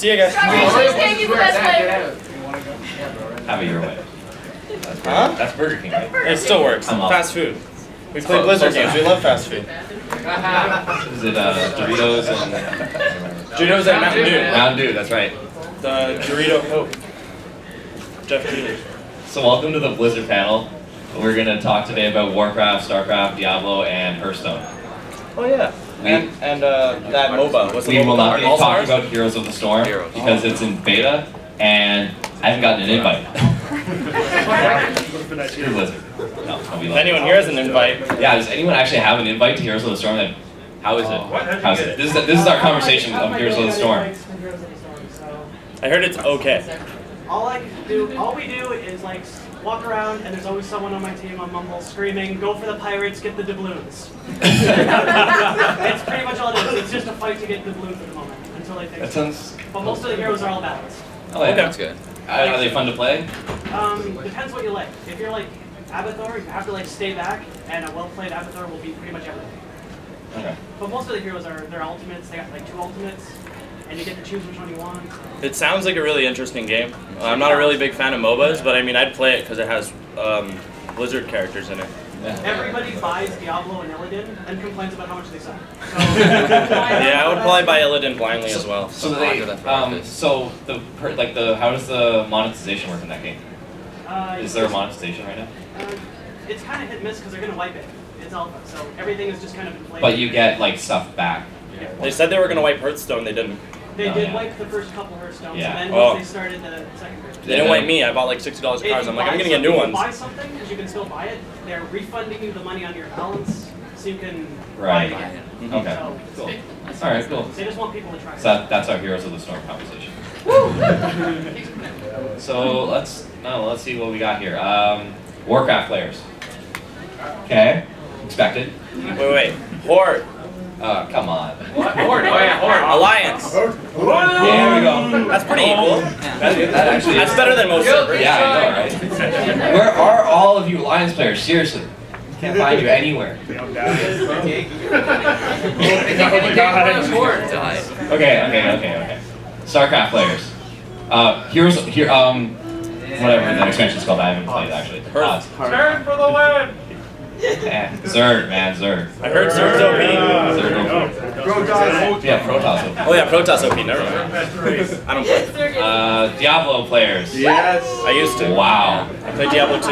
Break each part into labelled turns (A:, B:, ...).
A: See you guys.
B: Cheesecake is the best flavor.
C: Have it your way.
A: Huh?
C: That's Burger King, right?
A: It still works.
C: I'm up.
A: Fast food. We play Blizzard games. We love fast food.
C: Is it Doritos and
A: Doritos and Mountain Dew.
C: Mountain Dew? That's right.
A: The Dorito Coke. Jeff Keighley.
C: So welcome to the Blizzard panel. We're gonna talk today about Warcraft, Starcraft, Diablo, and Hearthstone.
A: Oh yeah. And that MOBA. What's the
C: We
A: MOBA
C: will not be
A: called?
C: talking
A: All-Stars?
C: about Heroes of the Storm because it's in beta and I haven't gotten an invite. Screw Blizzard. No, don't be
A: If
C: like
A: anyone here has an invite,
C: Yeah, does anyone actually have an invite to Heroes of the Storm? Then how is it? How's it? This is our conversation of Heroes of the Storm.
A: I heard it's okay.
D: All we do is like walk around, and there's always someone on my team on Mumble screaming, "Go for the pirates, get the doubloons." It's pretty much all it is. It's just a fight to get doubloons at the moment until they
C: That
D: fix it.
C: sounds.
D: But most of the heroes are all balanced.
C: Oh, yeah.
A: That's
C: good. Are they fun to play?
D: Depends what you like. If you're like Abathur, you have to like stay back, and a well-played Abathur will beat pretty much everything.
C: Okay.
D: But most of the heroes are their ultimates. They got like 2 ultimates, and you get to choose which one you want.
A: It sounds like a really interesting game. I'm not a really big fan of MOBAs, but I mean, I'd play it because it has Blizzard characters in it.
D: Everybody buys Diablo and Illidan and complains about how much they suck. So,
A: Yeah, I would probably buy Illidan blindly as well.
C: So how does the monetization work in that game? Is there a monetization right now?
D: It's kind of hit and miss because they're going to wipe it. It's alpha, so everything is just kind of inflated.
C: But you get like stuff back.
A: They said they were going to wipe Hearthstone, they didn't.
D: They
C: Oh,
D: did
C: yeah.
D: wipe the first couple Hearthstones,
C: Yeah.
D: and then
A: Oh.
D: once they started the second Hearthstone.
A: They didn't wipe me, I bought like $60 of
D: If
A: cards.
D: you
A: I'm like, I'm
D: buy
A: going to get new
D: something-
A: ones.
D: Buy something, because you can still buy it, they're refunding you the money on your balance, so you can buy
C: Right.
D: it again.
C: Okay.
D: So,
C: Cool. All right. Cool.
D: they just want people to try it.
C: So that's our Heroes of the Storm conversation. So let's see what we got here. Warcraft players. Okay. Expected.
A: Wait. Horde.
C: Come on.
A: Horde. Oh yeah, Horde. Alliance.
C: There we go.
A: That's pretty equal.
C: That actually.
A: That's better than most servers.
C: Yeah, I know, right? Where are all of you Alliance players? Seriously. Can't find you anywhere. Okay. Starcraft players. Whatever the expansion's called, I haven't played actually.
D: Turn for the win!
C: Zerg, man, Zerg.
A: I heard Zerg's OP.
C: Zerg. Yeah, Protoss.
A: Oh yeah, Protoss OP, never mind. I don't play.
C: Diablo players.
E: Yes.
A: I used to.
C: Wow.
A: I played Diablo 2.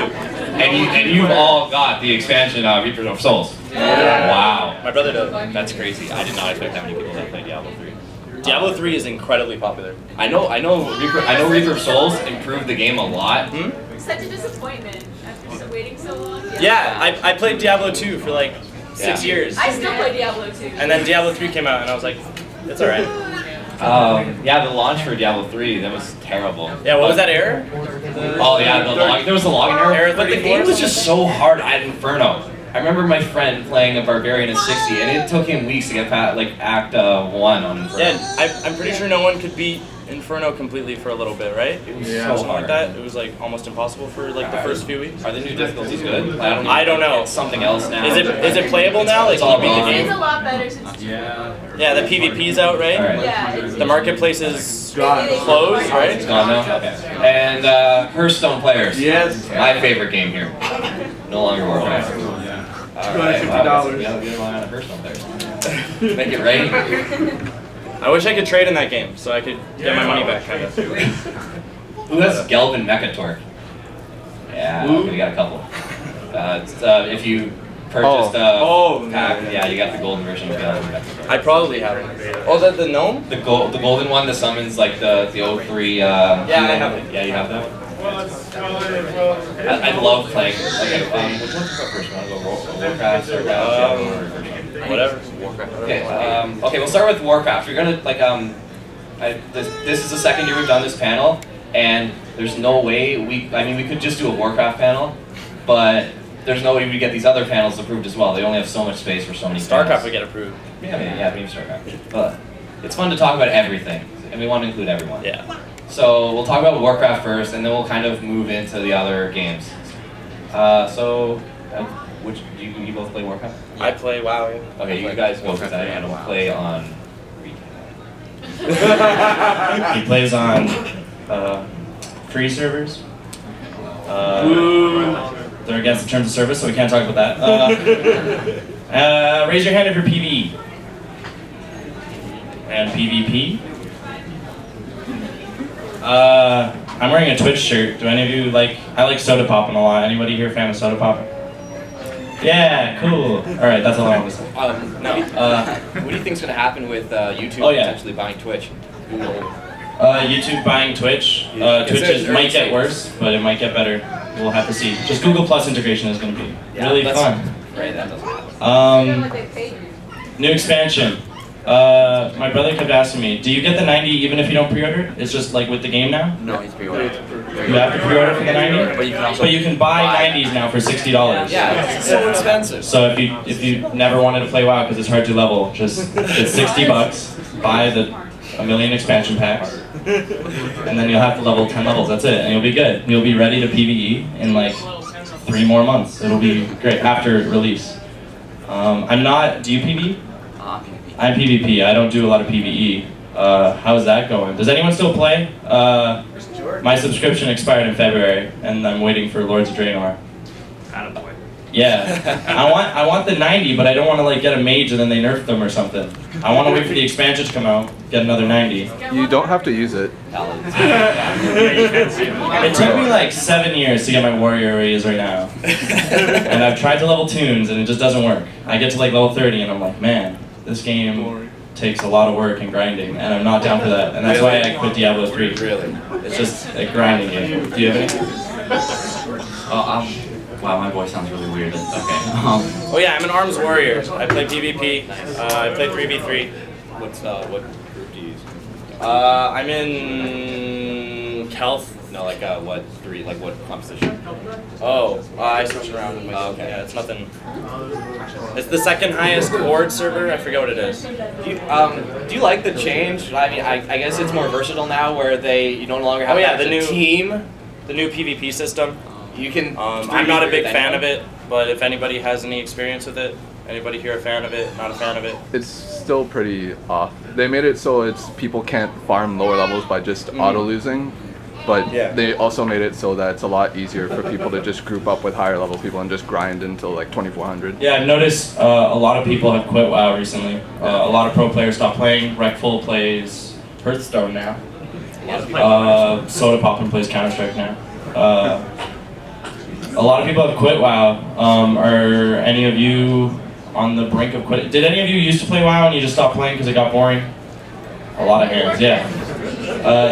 C: And you've all got the expansion Reapers of Souls. Wow.
A: My brother does.
C: That's crazy. I did not expect that many people to play Diablo 3.
A: Diablo 3 is incredibly popular.
C: I know Reaper of Souls improved the game a lot.
B: Such a disappointment after waiting so long.
A: Yeah, I played Diablo 2 for like 6 years.
B: I still play Diablo 2.
A: And then Diablo 3 came out and I was like, it's alright.
C: Yeah, the launch for Diablo 3, that was terrible.
A: Yeah, what was that error?
C: Oh yeah, there was a login error.
A: Error
C: But the
A: 34
C: game
A: or
C: was just so hard at Inferno. I remember my friend playing a Barbarian at 60, and it took him weeks to get past like Act 1 on Inferno.
A: Yeah, I'm pretty sure no one could beat Inferno completely for a little bit, right?
C: It was
E: Yeah.
C: so
A: Something
C: hard.
A: like that. It was like almost impossible for like the first few weeks.
C: Are the new difficulties good?
A: I don't know.
C: It's something else now.
A: Is it playable now? Like,
C: It's
A: can you
C: all
A: beat the
C: gone.
B: It's
A: game?
B: a lot better since
A: Yeah, the PvP's out, right?
C: Alright.
B: Yeah, it's
A: The marketplace is
E: God.
A: closed,
C: It's
A: right?
C: gone now? Okay. And Hearthstone players.
E: Yes.
C: My favorite game here. No longer Warcraft. Alright, wow.
E: $250.
C: We have a good line on Hearthstone players. Make it rain.
A: I wish I could trade in that game so I could get my money back, kind of.
C: Who has Gelvin Mechatork? Yeah, okay, we got a couple. If you purchased pack, yeah, you got the golden version of Gelvin Mechatork.
A: I probably have it. Oh, is that the gnome?
C: The golden one that summons like the O3.
A: Yeah, I have it.
C: Yeah, you have that. I love playing. Okay, which one's the first one? Warcraft, Starcraft,
A: Whatever.
C: Okay, okay, we'll start with Warcraft. We're gonna like this is the second year we've done this panel, and there's no way we could just do a Warcraft panel, but there's no way we get these other panels approved as well. They only have so much space for so many.
A: StarCraft
C: panels.
A: would get approved.
C: Yeah, maybe StarCraft. But it's fun to talk about everything, and we want to include everyone.
A: Yeah.
C: So we'll talk about Warcraft first, and then we'll kind of move into the other games. Which you both play Warcraft?
A: I play WoW. Yeah.
C: Okay, you guys go because I don't play on retail.
A: He plays on free servers. They're against the terms of service, so we can't talk about that. Raise your hand if you're PvE. And PvP. I'm wearing a Twitch shirt. Do any of you like? I like Soda Poppin' a lot. Anybody here a fan of Soda Pop? Yeah, cool. All right, that's all I want to say.
E: No. What do you think's going to happen with YouTube potentially buying Twitch?
A: YouTube buying Twitch. Twitch might get worse, but it might get better. We'll have to see. Just Google Plus integration is going to be really fun.
E: Right, that doesn't happen.
B: What they paid you.
A: New expansion. My brother kept asking me, do you get the 90 even if you don't pre-order? It's just like with the game now?
E: No, he's pre-ordered.
A: You have to pre-order for the 90?
E: But you can
A: buy 90s now for $60.
E: Yeah, it's so expensive.
A: So if you never wanted to play WoW because it's hard to level, just it's $60. Buy the a million expansion packs, and then you'll have to level 10 levels. That's it, and you'll be good. You'll be ready to PvE in like 3 more months. It'll be great after release. I'm not. Do you PvE? I'm PvP. I don't do a lot of PvE. How's that going? Does anyone still play? My subscription expired in February, and I'm waiting for Lords of Draenor.
D: Attaboy.
A: Yeah, I want the 90, but I don't want to like get a mage and then they nerf them or something. I want to wait for the expansion to come out, get another 90.
F: You don't have to use it.
A: It took me like 7 years to get my warrior where he is right now, and I've tried to level tunes and it just doesn't work. I get to like level 30 and I'm like, man, this game takes a lot of work and grinding, and I'm not down for that. And that's why I quit Diablo 3.
E: Really?
A: It's just a grinding game. Do you have any?
G: Wow, my voice sounds really weird. Okay.
A: Oh yeah, I'm an arms warrior. I play PvP. I play 3v3.
E: What group do you use?
A: I'm in Kelth.
E: No, like what composition?
A: Oh, I switch around with my.
E: Okay.
A: Yeah, it's nothing. It's the second highest horde server. I forget what it is.
E: Do you like the change? I mean, I guess it's more versatile now, where you no longer have
A: the
E: a
A: new
E: team.
A: The new PvP system.
E: You can.
A: I'm not a big fan of it, but if anybody has any experience with it, anybody here a fan of it? Not a fan of it?
F: It's still pretty off. They made it so it's people can't farm lower levels by just auto losing, but they also made it so that it's a lot easier for people to just group up with higher level people and just grind until like 2400.
A: Yeah, I've noticed a lot of people have quit WoW recently. A lot of pro players stopped playing. Reckful plays Hearthstone now. Soda Poppin' plays Counter-Strike now. A lot of people have quit WoW. Are any of you on the brink of quitting? Did any of you used to play WoW and you just stopped playing because it got boring? A lot of hands, yeah.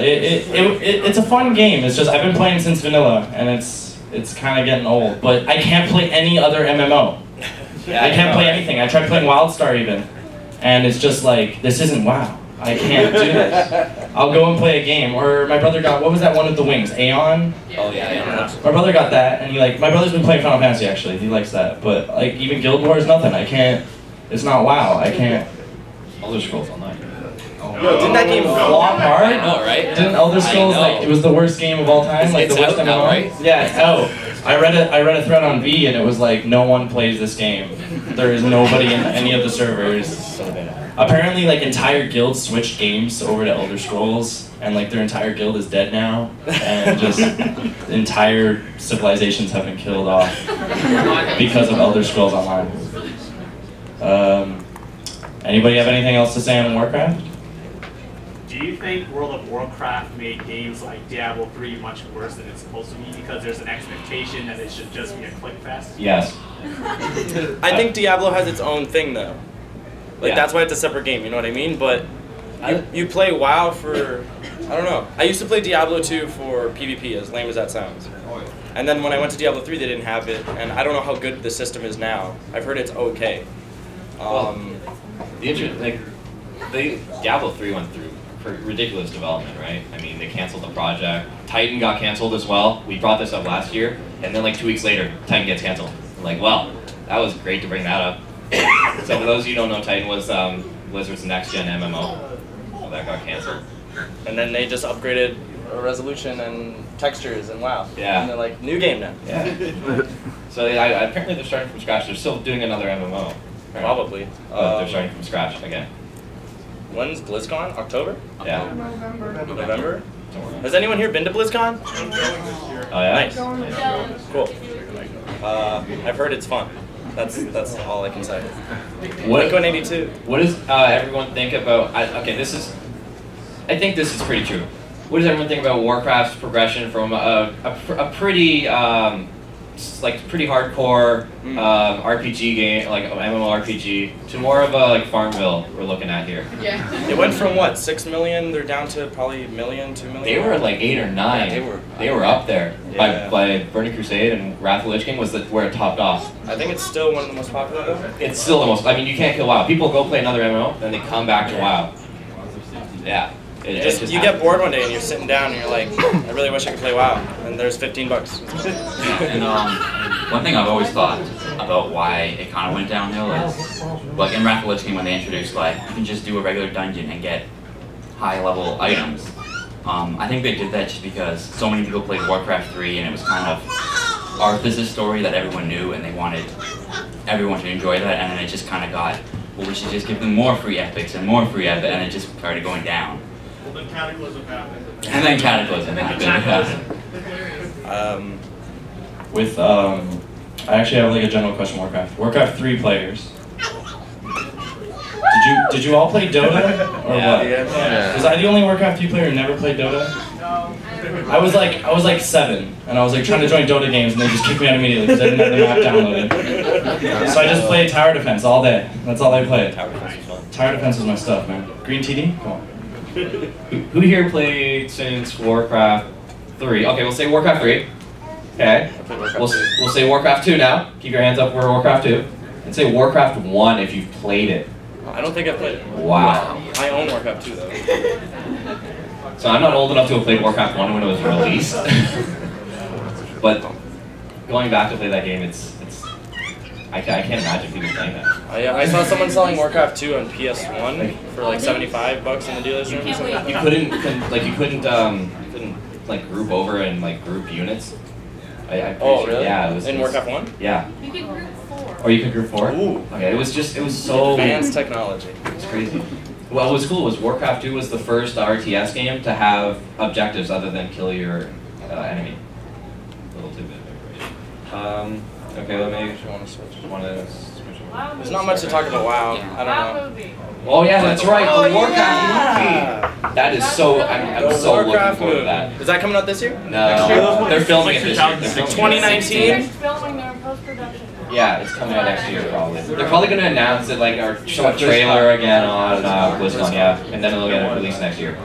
A: It's a fun game. It's just I've been playing since vanilla, and it's kind of getting old. But I can't play any other MMO. I can't play anything. I tried playing WildStar even, and it's just like this isn't WoW. I can't do this. I'll go and play a game. Or my brother got, what was that one with the wings? Aeon?
E: Oh yeah.
A: My brother got that, and my brother's been playing Final Fantasy actually. He likes that. But like even Guild Wars, nothing. I can't. It's not WoW. I can't.
E: Elder Scrolls Online.
A: Yo, didn't that game flop hard?
E: I know, right?
A: Didn't Elder Scrolls it was the worst game of all time? Like the
E: It's
A: worst
E: out now,
A: MMO?
E: right?
A: Yeah, it's out. I read a thread on V and it was like no one plays this game. There is nobody in any of the servers. Apparently like entire guilds switched games over to Elder Scrolls and like their entire guild is dead now and just entire civilizations have been killed off because of Elder Scrolls Online. Anybody have anything else to say on Warcraft?
H: Do you think World of Warcraft made games like Diablo 3 much worse than it's supposed to be because there's an expectation that it should just be a click fest?
A: Yes. I think Diablo has its own thing though. Like that's why it's a separate game, you know what I mean? But you play WoW for, I don't know. I used to play Diablo 2 for PvP, as lame as that sounds. And then when I went to Diablo 3 they didn't have it, and I don't know how good the system is now. I've heard it's okay.
C: Diablo 3 went through ridiculous development, right? I mean, they canceled the project. Titan got canceled as well. We brought this up last year, and then like 2 weeks later, Titan gets canceled. I'm like, well, that was great to bring that up. So for those of you who don't know, Titan was Blizzard's next-gen MMO. So that got canceled.
A: And then they just upgraded resolution and textures and WoW.
C: Yeah.
A: And they're like, new game now.
C: Yeah. So apparently they're starting from scratch. They're still doing another MMO.
A: Probably.
C: But they're starting from scratch again.
E: When's BlizzCon? October?
C: Yeah.
E: November? Has anyone here been to BlizzCon?
C: Oh yeah.
E: Nice. Cool. I've heard it's fun. That's all I can say.
C: What?
E: Blink-182.
C: What does everyone think about? Okay, I think this is pretty true. What does everyone think about Warcraft's progression from a pretty pretty hardcore RPG game, like MMORPG, to more of a like Farmville we're looking at here?
B: Yeah.
E: It went from what, 6 million? They're down to probably a million, 2 million.
C: They were at like 8 or 9.
E: Yeah,
C: they were up there.
E: Yeah.
C: By Burning Crusade and Wrath of the Lich King was where it topped off.
E: I think it's still one of the most popular though.
C: It's still the most. I mean, you can't kill WoW. People go play another MMO, then they come back to WoW. Yeah. It just
E: You get bored one day and you're sitting down and you're like, I really wish I could play WoW. And there's $15.
G: And one thing I've always thought about why it kind of went downhill is, like in Wrath of the Lich King when they introduced like you can just do a regular dungeon and get high level items. I think they did that just because so many people played Warcraft 3 and it was kind of Arthas' story that everyone knew and they wanted everyone to enjoy that, and then it just kind of got, well, we should just give them more free epics and more free epics, and it just started going down.
H: Well, then Cataclysm happened.
G: And then Cataclysm happened.
A: I actually have like a general question. Warcraft 3 players. Did you all play Dota or what?
F: Yeah.
A: Was I the only Warcraft 3 player who never played Dota?
D: No.
A: I was like 7, and I was like trying to join Dota games, and they just kicked me out immediately because I didn't have the map downloaded. So I just played tower defense all day. That's all I played.
C: Tower defense was fun.
A: Tower defense was my stuff, man. Green TD, come on.
C: Who here played since Warcraft 3? Okay, we'll say Warcraft 3. Okay. We'll say Warcraft 2 now. Keep your hands up for Warcraft 2. And say Warcraft 1 if you've played it.
E: I don't think I played it.
C: Wow.
E: I own Warcraft 2 though.
C: So I'm not old enough to have played Warcraft 1 when it was released. But going back to play that game, I can't imagine people playing that.
E: I saw someone selling Warcraft 2 on PS1 for like $75 in the dealer's room.
B: Can't wait.
C: You couldn't like group over and like group units. I'm pretty sure-
E: Really?
C: Yeah,
E: In Warcraft 1?
C: Yeah.
B: You can group 4.
C: Or you could group 4?
E: Ooh.
C: Okay, it was so...
E: Advanced technology.
C: It's crazy. What was cool was Warcraft 2 was the first RTS game to have objectives other than kill your enemy. Little tidbit. Okay, let me...
E: There's not much to talk about WoW. I don't know.
B: movie.
C: Oh yeah, that's right, the Warcraft
E: yeah!
C: movie! That is so... I'm so looking
E: Warcraft
C: forward to
E: movie.
C: that.
E: Is that coming out this year?
C: No, they're filming it this year. They're filming it.
E: 2019?
B: Filming their post-production.
C: Yeah, it's coming out next year probably. They're probably going to announce it like, or show a trailer again on BlizzCon, yeah, and then it'll get released next year.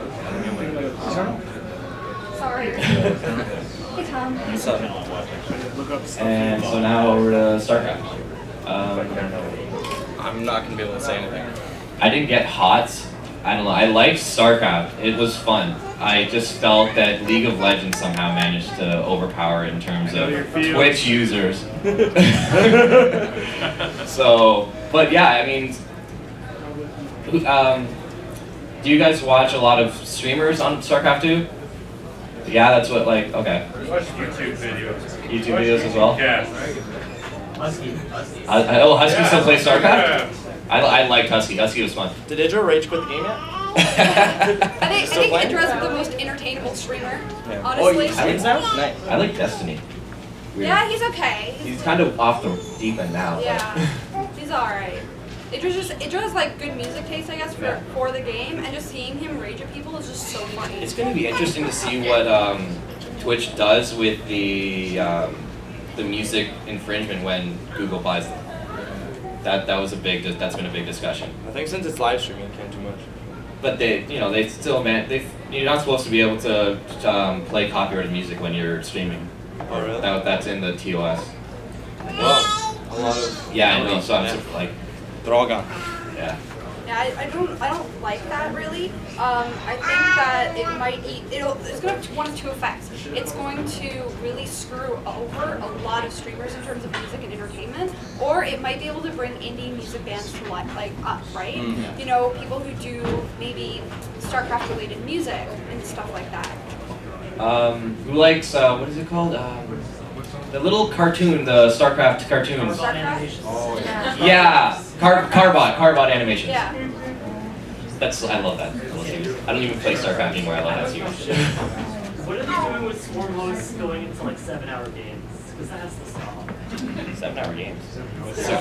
B: Sorry. Hey, Tom.
E: What's up?
C: And so now over to StarCraft.
E: I'm not gonna be able to say anything.
C: I didn't get HOTS. I don't know. I liked StarCraft. It was fun. I just felt that League of Legends somehow managed to overpower it in terms of Twitch users. So, but yeah, I mean, do you guys watch a lot of streamers on StarCraft 2? Yeah, that's what, like, okay.
H: Watch YouTube videos.
C: YouTube videos as well?
H: Yeah.
C: Husky still plays StarCraft? I liked Husky. Husky was fun.
E: Did Idra rage quit the game yet?
I: I
E: Still
I: think
E: playing?
I: Idra's the most entertainable streamer,
E: Oh,
I: honestly.
E: you Sims now? Nice.
C: I like Destiny. Weird.
I: Yeah, he's okay.
C: He's kind of off the deep end now. but-
I: Yeah, he's alright. Idra's like good music taste, I guess, for the game, and just seeing him rage at people is just so funny.
C: It's going to be interesting to see what Twitch does with the music infringement when Google buys them. That's been a big discussion.
E: I think since it's live streaming, you can't do much.
C: But they still you're not supposed to be able to play copyrighted music when you're streaming.
E: Oh, really?
C: That's in the TOS.
E: Well, a lot of...
C: Yeah, I know. So I'm sort of like,
E: They're all gone.
C: yeah.
I: Yeah, I don't like that really. I think that it might it's going to have one of two effects. It's going to really screw over a lot of streamers in terms of music and entertainment, or it might be able to bring indie music bands to life, like up, right?
C: Mm-hmm.
I: You know, people who do maybe StarCraft related music and stuff like that.
C: Who likes what is it called? The little cartoon, the StarCraft cartoons.
I: StarCraft?
C: Yeah, Carbot animations.
I: Yeah.
C: I love that. I don't even play StarCraft anymore. I love that series.
D: What are they doing with Swarm hosts going into like 7-hour games? Because that has to stop.
C: 7-hour games.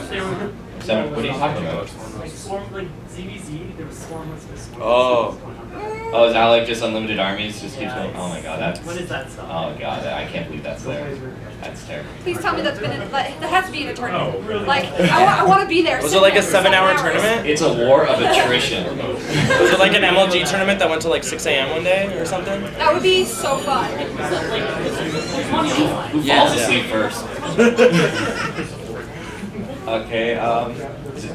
D: They were,
C: Seven. What are you talking about?
D: like Swarm, like ZVZ, there was Swarm hosts with Swarm
E: Oh.
D: hosts going on.
C: Oh, is that like just unlimited armies? Just keeps going. Oh my god, that's.
D: When is that stuff?
C: Oh god, I can't believe that's there. That's terrible.
I: Please tell me that's been in, like, that has to be in a tournament. Like, I want to be there.
E: Was it
I: sit
E: like a
I: there for 7
E: 7-hour
I: hours.
E: tournament?
C: It's a war of attrition.
E: Was it like an MLG tournament that went to like 6 a.m. one day or something?
I: That would be so fun.
C: Who falls asleep first? Okay.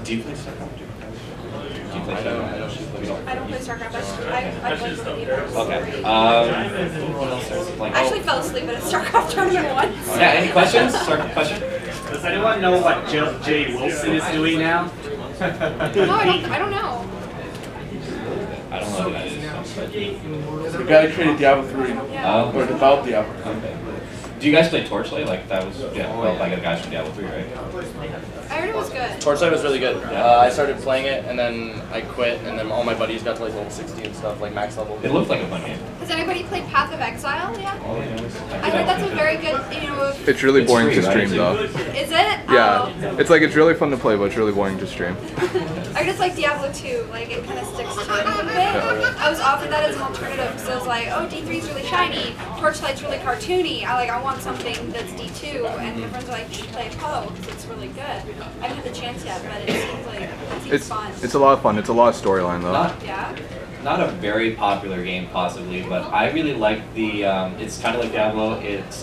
C: Do you play StarCraft? Do you play StarCraft?
I: I don't play StarCraft. I play with the
C: Okay. What else is like?
I: I actually fell asleep at a StarCraft tournament once.
C: Yeah. Any questions? Question?
H: Does anyone know what Jay Wilson is doing now?
I: No, I don't know.
C: I don't know who that is.
J: The guy that created Diablo 3,
C: Oh.
J: or developed Diablo 3.
C: Okay. Do you guys play Torchlight? Like that was well by the guys from Diablo 3, right?
I: I heard it was good.
E: Torchlight was really good.
C: Yeah.
E: I started playing it and then I quit and then all my buddies got to like level 60 and stuff, like max level.
C: It looked like a fun game.
I: Has anybody played Path of Exile yet?
C: Oh, yeah.
I: I heard that's a very good, you know.
F: It's really
C: It's
F: boring
C: free,
F: to
C: right?
F: stream though.
I: Is it?
F: Yeah,
I: Oh.
F: it's like it's really fun to play, but it's really boring to stream.
I: I just like Diablo 2, like it kind of sticks to it a bit. I was offered that as an alternative because I was like, oh, D3's really shiny, Torchlight's really cartoony. I want something that's D2, and my friends are like, you should play Poe because it's really good. I haven't had the chance yet, but it seems like it seems fun.
F: It's a lot of fun. It's a lot of storyline though.
I: Yeah.
C: Not a very popular game possibly, but I really like the. It's kind of like Diablo. It's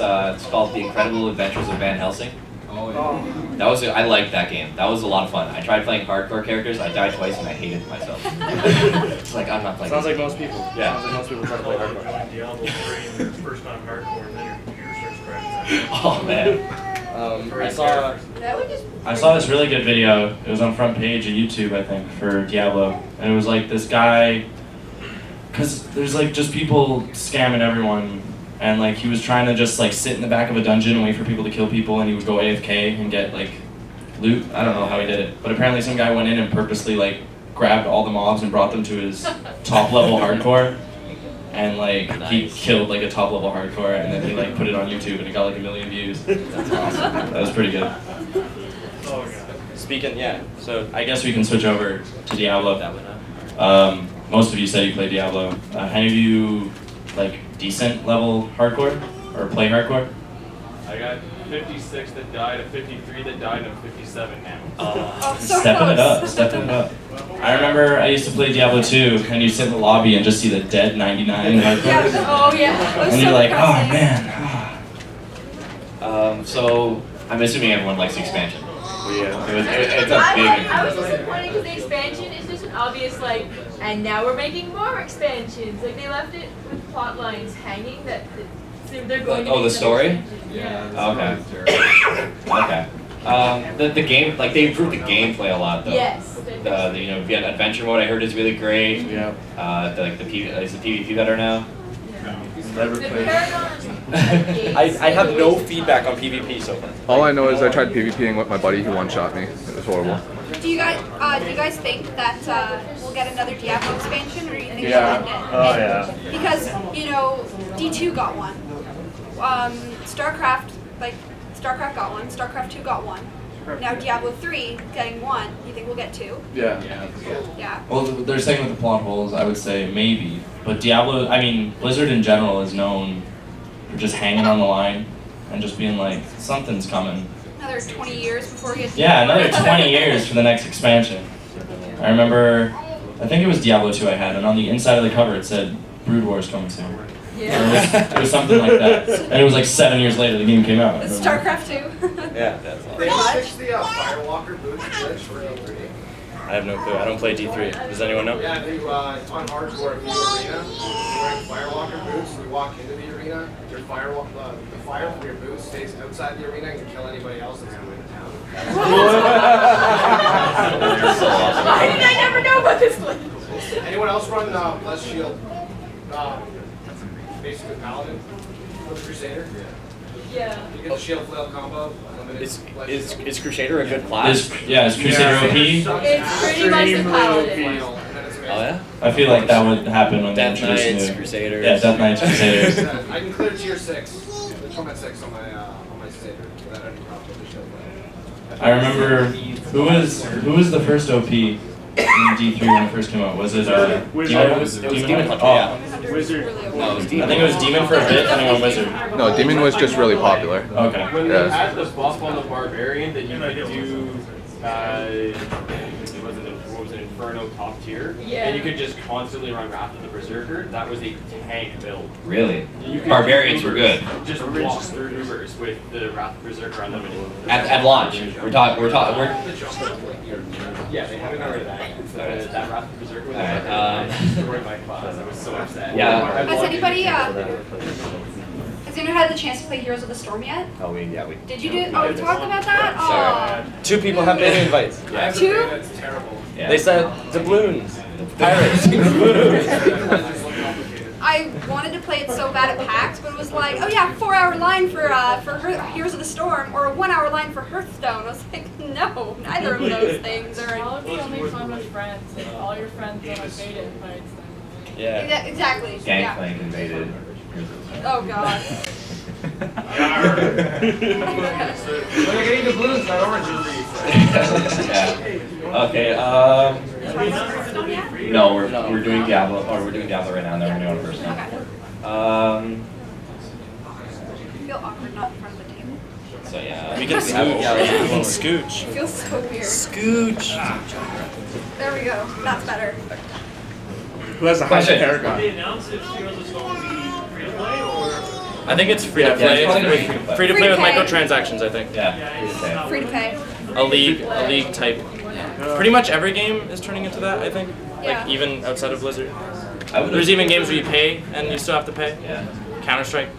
C: called The Incredible Adventures of Van Helsing. That was I liked that game. That was a lot of fun. I tried playing hardcore characters. I died twice and I hated myself. It's like I'm not playing.
E: Sounds like most people.
C: Yeah.
E: Sounds like most people try to play hardcore.
H: Diablo 3 and first time hardcore, and then your computer starts crashing.
C: Oh man.
A: I saw this really good video. It was on front page of YouTube, I think, for Diablo, and it was like this guy, because there's like just people scamming everyone, and like he was trying to just like sit in the back of a dungeon and wait for people to kill people, and he would go AFK and get like loot. I don't know how he did it, but apparently some guy went in and purposely like grabbed all the mobs and brought them to his top level hardcore. And like he killed like a top level hardcore, and then he like put it on YouTube, and it got like 1 million views. That's awesome. That was pretty good.
E: Speaking, yeah. So
A: I guess we can switch over to Diablo. Most of you said you play Diablo. Any of you like decent level hardcore or play hardcore?
J: I got 56 that died, a 53 that died, and a 57 now.
I: Oh, so
A: Stepping it
I: close.
A: up, stepping it up. I remember I used to play Diablo 2, and you'd sit in the lobby and just see the dead 99 hardcore.
I: Yeah. Oh yeah. That was
A: And
I: so
A: you're like, oh
I: depressing.
A: man.
C: So I'm assuming everyone likes the expansion.
J: Yeah.
C: It's a big.
K: I was disappointed because the expansion is just an obvious like, and now we're making more expansions. Like they left it with plot lines hanging that they're going to.
C: Oh,
K: make
C: the story?
K: another expansion.
C: Okay. Okay. The game, like they improved the gameplay a lot though.
K: Yes.
C: If you had adventure mode, I heard is really great.
J: Yeah.
C: Is the PvP better now?
J: Never
K: The
J: played.
K: Paragon.
E: I have no feedback on PvP so far.
F: All I know is I tried PvPing with my buddy who one-shot me. It was horrible.
I: Do you guys think that we'll get another Diablo expansion, or do you think
J: Yeah.
I: they'll end it?
J: Oh, yeah.
I: Because D2 got one. StarCraft got one. StarCraft 2 got one. Now Diablo 3 getting one. You think we'll get two?
J: Yeah.
I: Yeah.
A: Well, they're saying with the plot holes, I would say maybe. But Diablo, I mean, Blizzard in general is known for just hanging on the line and just being like, something's coming.
I: Another 20 years before we get.
A: Yeah, another 20 years for the next expansion. I remember, I think it was Diablo 2 I had, and on the inside of the cover it said, Brood War's coming soon.
K: Yeah.
A: It was something like that. And it was like 7 years later the game came out.
I: It's StarCraft 2.
E: Yeah, that's all.
L: They fixed the Firewalker boots glitch for D3.
E: I have no clue. I don't play D3. Does anyone know?
L: Yeah, if you, on hardcore, if you're arena, you're wearing Firewalker boots, and you walk into the arena, the fire from your boots stays outside the arena and can kill anybody else that's going to town.
K: Why did I never know about this glitch?
L: Anyone else run Bless Shield, basically Paladin with Crusader?
K: Yeah.
L: You get the Shield Flail combo, unlimited.
E: Is Crusader a good class?
A: Is Crusader OP?
K: It's pretty much the paladin.
L: And then it's
E: Oh yeah.
A: I feel like that would happen when they
E: Death
A: introduce
E: Knights,
A: new.
E: Crusaders.
A: Yeah, Death Knights, Crusaders.
L: I can clear tier 6, the Torment 6 on my saber without any problem with the show.
A: I remember who was the first OP in D3 when it first came out? Was it
H: Wizard.
A: Demon?
E: It was Demon Hunter.
A: Oh.
E: Yeah.
H: Wizard.
E: No, it was
A: I
E: Demon.
A: think it was Demon for a bit, and then went Wizard.
F: No, Demon was just really popular.
A: Okay.
J: When
F: Yeah.
J: they had the buff on the Barbarian that you could do, what was it, Inferno top tier,
K: Yeah.
J: and you could just constantly run Wrath of the Berserker, that was a tank build.
G: Really?
J: You could
G: Barbarians
J: do
G: were good.
J: Just walk through Ubers with the Wrath of Berserker unlimited.
G: At launch, we're talking.
J: Yeah, they haven't got rid of that. That Wrath of Berserker was
G: Alright,
J: destroyed my class. I was so upset.
G: Yeah.
I: Has anybody had the chance to play Heroes of the Storm yet?
E: Oh, we
I: Did you do? Oh, we talked about that.
E: Sorry. 2 people have been invites. Yeah.
I: 2?
L: That's terrible.
G: Yeah.
E: They said doubloons. Pirates. Doubloons.
I: I wanted to play it so bad at PAX, but it was like, oh yeah, 4-hour line for Heroes of the Storm, or a 1-hour line for Hearthstone. I was like, no, neither of those things are.
K: All of the only fun with friends. If all your friends don't have beta invites, then.
E: Yeah.
I: Exactly. Yeah.
G: Gangplank invaded.
I: Oh god.
L: When you're getting the blues, not oranges.
C: Yeah. Okay. No, we're doing Diablo, or we're doing Diablo right now. And then we're doing it first now.
I: Okay. I feel awkward not in front of the table.
C: So yeah.
E: We can scooch. Yeah, we can scooch.
I: It feels so weird.
E: Scooch.
I: There we go. That's better.
M: Who has the highest
C: Question.
M: paragon?
D: Did they announce if Heroes of Storm will be free to play or?
E: I think it's free to
C: Yeah,
E: play.
C: it's probably free to play.
E: Free to play with
I: Free to pay.
E: microtransactions, I think.
C: Yeah.
I: Free to pay.
E: A league type. Pretty much every game is turning into that, I think.
I: Yeah.
E: Like even outside of Blizzard.
C: I would.
E: There's even games where you pay and you still have to pay.
C: Yeah.
E: Counter-Strike.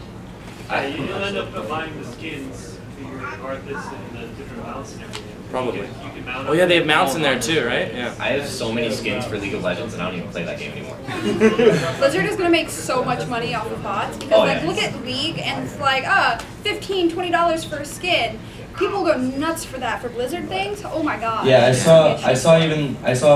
D: You'll end up buying the skins for your Arthas and the different mounts and everything.
E: Probably.
D: You can mount
E: Oh yeah, they have mounts in there too, right? Yeah.
C: I have so many skins for League of Legends, and I don't even play that game anymore.
I: Blizzard is gonna make so much money off of bots because
C: Oh,
I: like
C: yeah.
I: look at League and it's like $15, $20 for a skin. People go nuts for that for Blizzard things. Oh my god.
A: Yeah, I saw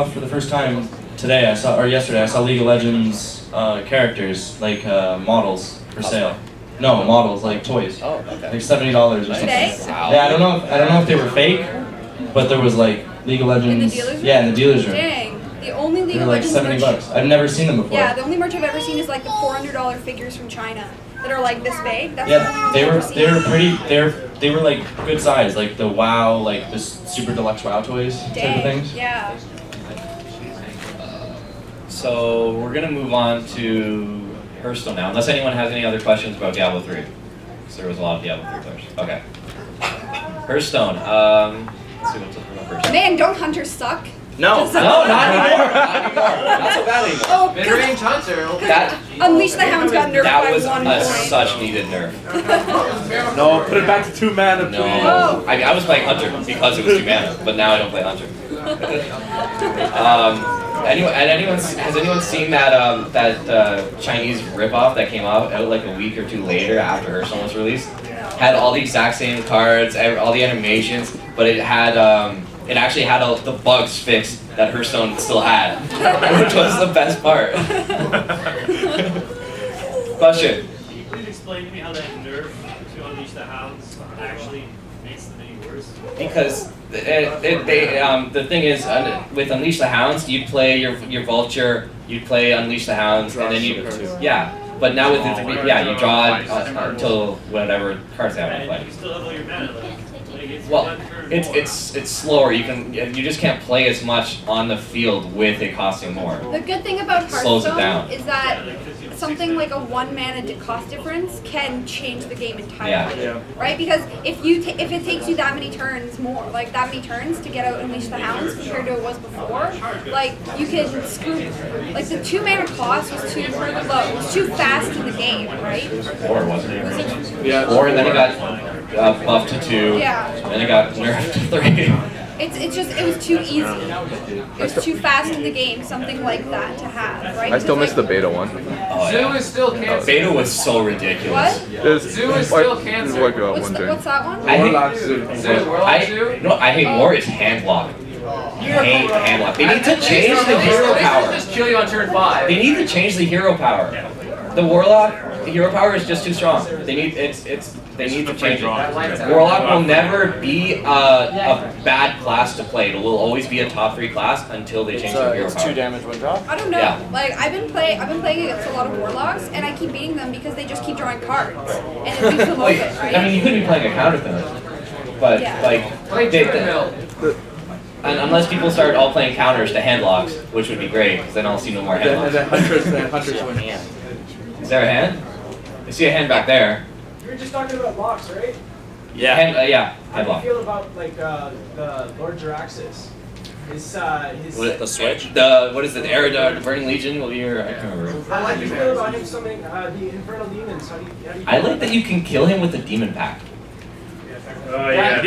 A: for the first time today. Yesterday. I saw League of Legends characters like models for sale. No, models like toys.
E: Oh, okay.
A: Like $70 or something.
I: Today?
E: Wow.
A: Yeah, I don't know if they were fake, but there was like League of Legends.
I: In the dealer's room?
A: Yeah, in the dealer's room.
I: Dang. The only League
A: They were
I: of
A: like
I: Legends
A: $70.
I: merch.
A: I've never seen them before.
I: Yeah, the only merch I've ever seen is like the $400 figures from China that are like this big. That's
A: Yeah,
I: the only
A: they
I: ones
A: were
I: I've ever seen.
A: pretty. They were like good size, like the WoW, like the super deluxe WoW toys type of
I: Dang.
A: things.
I: Yeah.
C: So we're gonna move on to Hearthstone now, unless anyone has any other questions about Diablo 3. Because there was a lot of Diablo 3 players. Okay. Hearthstone. Let's see what's up about Hearthstone.
I: Man, don't hunters suck?
E: No.
I: Just-
C: No, not anymore. Not anymore. Not so bad anymore.
I: Oh,
L: Mid-range hunter.
C: That
I: Unleash the Hounds got nerfed
C: that
I: by
C: was
I: 1
C: a
I: point.
C: such needed nerf.
M: No, put it back to 2 mana, please.
C: No, I was playing Hunter because it was 2 mana, but now I don't play Hunter. Has anyone seen that Chinese ripoff that came out like a week or 2 later after Hearthstone was released? Had all the exact same cards, all the animations, but it had it actually had all the bugs fixed that Hearthstone still had, which was the best part. Question.
D: Can you please explain to me how that nerf to Unleash the Hounds actually makes them any worse?
C: Because the thing is, with Unleash the Hounds, you'd play your Vulture, you'd play Unleash the Hounds, and then you But now with you draw until whatever cards they have to
D: And
C: play.
D: you still have all your mana left. Like, it's
C: Well,
D: one turn more.
C: it's slower. You just can't play as much on the field with it costing more.
I: The good thing about
C: Slows it down.
I: Hearthstone is that something like a 1 mana cost difference can change the game entirely,
M: Yeah.
I: right? Because if it takes you that many turns to get out Unleash the Hounds compared to it was before, like you can screw, like the 2 mana cost was too low, it was too fast in the game, right?
C: Or wasn't it?
M: Yeah.
C: Or then it got buffed to 2,
I: Yeah.
C: then it got nerfed to 3.
I: It was too easy. It was too fast in the game, something like that to have, right?
F: I still
I: Because,
F: miss the beta one.
C: Oh,
L: Zoo
C: yeah.
L: is still canceled.
C: Beta was so ridiculous.
I: What?
L: Zoo is still canceled.
F: Like,
I: What's that one?
C: I hate,
L: Zoo, Warlock Zoo?
C: I hate War is hand lock. You hate handlock. They need to change the hero power.
E: Just kill you on turn 5.
C: They need to change the hero power. The Warlock, the hero power is just too strong. They need they need to change it. Warlock will never be a bad class to play. It will always be a top 3 class until they change the hero
E: It's
C: power.
E: 2 damage one drop.
I: I don't know.
C: Yeah.
I: Like I've been playing against a lot of warlocks, and I keep beating them because they just keep drawing cards, and it leaves them open, right?
C: I mean, you could be playing a counter thing, but
I: Yeah.
C: like and unless people start all playing counters to handlocks, which would be great, because then I'll see no more
M: And
C: handlocks.
M: then Huntress win.
C: Is there a hand? I see a hand back there.
D: You were just talking about locks, right?
E: Yeah.
C: Hand, yeah,
D: How do you
C: headlock.
D: feel about like the Lord Jaraxxus? His
E: The switch?
C: What is it? The Burning Legion will be your. I can't remember.
D: How do you feel about him summoning the Infernal Demons? How do you
C: I like that you can kill him with the Demon Pact.
H: Oh yeah.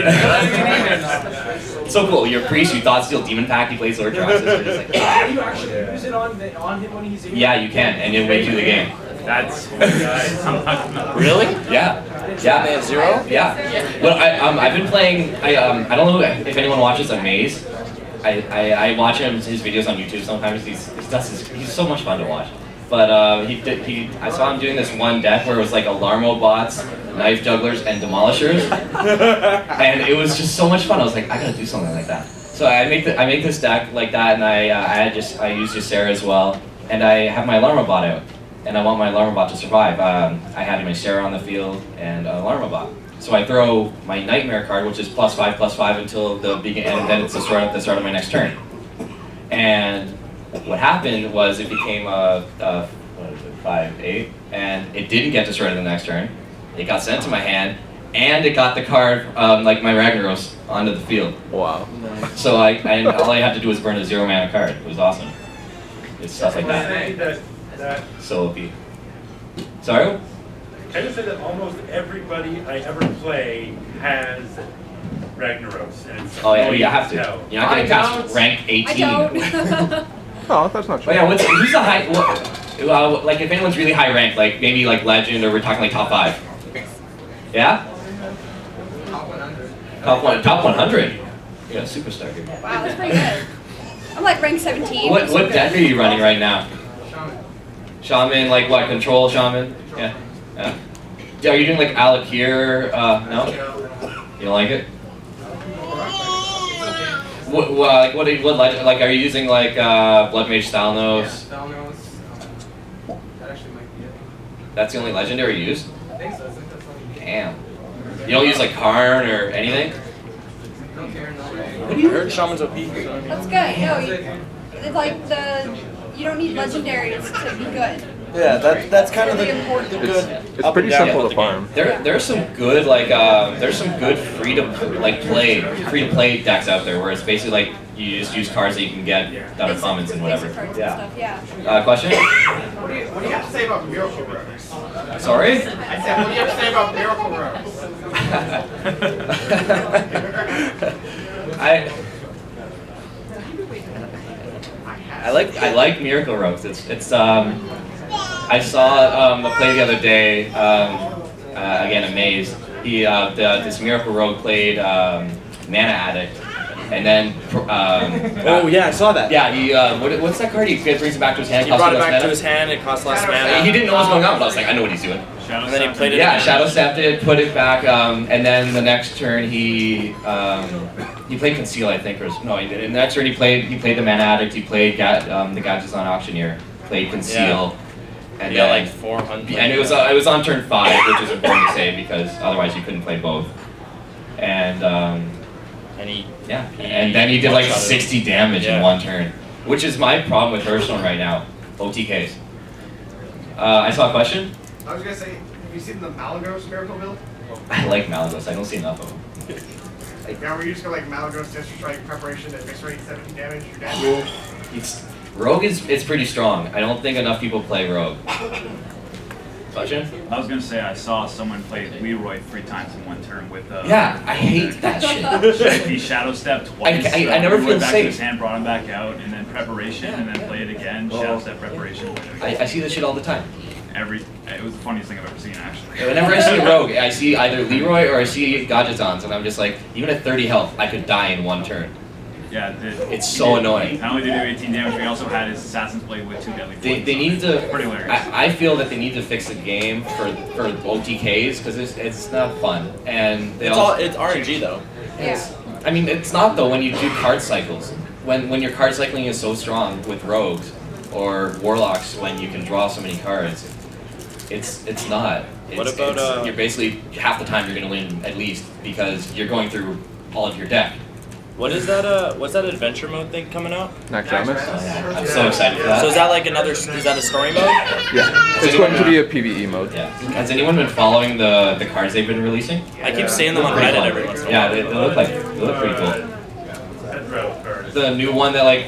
C: So cool. You're a priest. You thought steal Demon Pact. He plays Lord Jaraxxus. You're just like,
D: Can you actually use it on him when he's in?
C: yeah, you can, and it'll win you the game.
H: That's
E: Really?
C: Yeah.
E: Yeah. They have 0?
C: Yeah. Well, I've been playing. I don't know if anyone watches Amaze. I watch his videos on YouTube sometimes. He's so much fun to watch. But I saw him doing this one deck where it was like Alarmo bots, knife jugglers, and demolishers, and it was just so much fun. I was like, I gotta do something like that. So I make this deck like that, and I use Ysera as well, and I have my Alarmo bot out, and I want my Alarmo bot to survive. I had my Ysera on the field and Alarmo bot. So I throw my Nightmare card, which is +5/+5 until the beginning, and then it's the start of my next turn. And what happened was it became a 5/8, and it didn't get destroyed in the next turn. It got sent to my hand, and it got the card, like my Ragnaros, onto the field.
F: Wow.
C: So all I had to do was burn a 0-mana card. It was awesome. It's stuff like that. So OP. Sorry?
N: I just said that almost everybody I ever play has Ragnaros. And it's
C: Oh yeah,
N: annoying
C: you have
N: as
C: to.
N: hell.
C: You're not gonna cast rank 18.
I: I don't.
F: Oh, that's not true.
C: Oh yeah, who's the high? Like if anyone's really high ranked, like maybe like legend, or we're talking like top 5. Yeah. Top 100. You got a superstar here.
I: Wow, that's pretty good. I'm like rank 17.
C: What deck are you running right now? Shaman, like what? Control shaman? Yeah. Are you doing like Alakir? No. You don't like it? What legend? Like, are you using like Blood Mage Stalnos?
L: Yeah, Stalnos. That actually might be it.
C: That's the only legendary you use?
L: I think so. I think that's all you need.
C: Damn. You don't use like Karn or anything?
L: Don't care, no.
E: What do you heard? Shaman's OP.
I: That's good. No, it's like you don't need legendaries to be good.
E: Yeah, that's kind of
I: Really
E: the
I: important.
E: good.
F: It's
E: up
F: pretty
E: and down
F: simple
E: with
F: to
E: the
F: farm.
C: There's some good free to play decks out there where it's basically like you just use cards that you can get out of commons and whatever.
I: Basic cards
C: Yeah.
I: and stuff, yeah.
C: Question?
L: What do you have to say about Miracle Rose?
C: Sorry?
L: I said, what do you have to say about Miracle Rose?
C: I like Miracle Rose. It's I saw a play the other day. Again, Amaze. This Miracle Rogue played Mana Addict, and then
E: Oh yeah, I saw that.
C: yeah, he what's that card? He brings it back to his hand.
E: He
C: costs
E: brought it
C: less
E: back
C: mana?
E: to his hand. It cost less mana.
C: He didn't know what was going on, but I was like, I know what he's doing.
E: And then he played it.
C: Yeah,
E: again.
C: Shadow Stepped it, put it back, and then the next turn he played Conceal, I think, or no, he didn't. The next turn he played the Mana Addict, he played the Gadgets on Auctioneer, played Conceal, and
E: He got
C: then,
E: like 400.
C: and it was on turn 5, which is important to say because otherwise you couldn't play both. And and then he did like 60 damage in one turn, which is my problem with Hearthstone right now. OTKs. I saw a question.
L: I was gonna say, have you seen the Malagos Miracle build?
C: I like Malagos. I don't see enough of them.
L: Yeah, where you just go like Malagos, Desert Strike, Preparation, and mix rate 17 damage, you're dead.
C: Rogue it's pretty strong. I don't think enough people play Rogue. Question?
O: I was gonna say I saw someone play Leroy 3 times in one turn with
C: Yeah, I hate that shit.
O: He shadow stepped twice.
C: I never
O: Leroy
C: feel
O: back
C: safe.
O: To his hand, brought him back out, and then preparation, and then play it again. Shadow step preparation.
C: I see this shit all the time.
O: It was the funniest thing I've ever seen actually.
C: Whenever I see a Rogue, I see either Leroy or I see Gadgetons, and I'm just like, even at 30 health, I could die in one turn.
O: Yeah,
C: It's so annoying.
O: Not only did they do 18 damage, we also had his Assassin's Blade with 2 deadly points.
C: They need to.
O: Pretty hilarious.
C: I feel that they need to fix the game for OTKs because it's not fun and
E: It's RNG though.
C: I mean, it's not though when you do card cycles. When your card cycling is so strong with rogues or warlocks, when you can draw so many cards, it's not.
E: What about,
C: you're basically half the time you're gonna win at least because you're going through all of your deck.
E: What is that? What's that adventure mode thing coming out?
F: Naxxramas?
C: I'm so excited for that.
E: So is that like another? Is that a story mode?
F: Yeah, it's going to be a PvE mode.
C: Yeah. Has anyone been following the cards they've been releasing?
E: I keep seeing them on Reddit every once in a while.
C: Yeah, they look pretty cool. The new one that like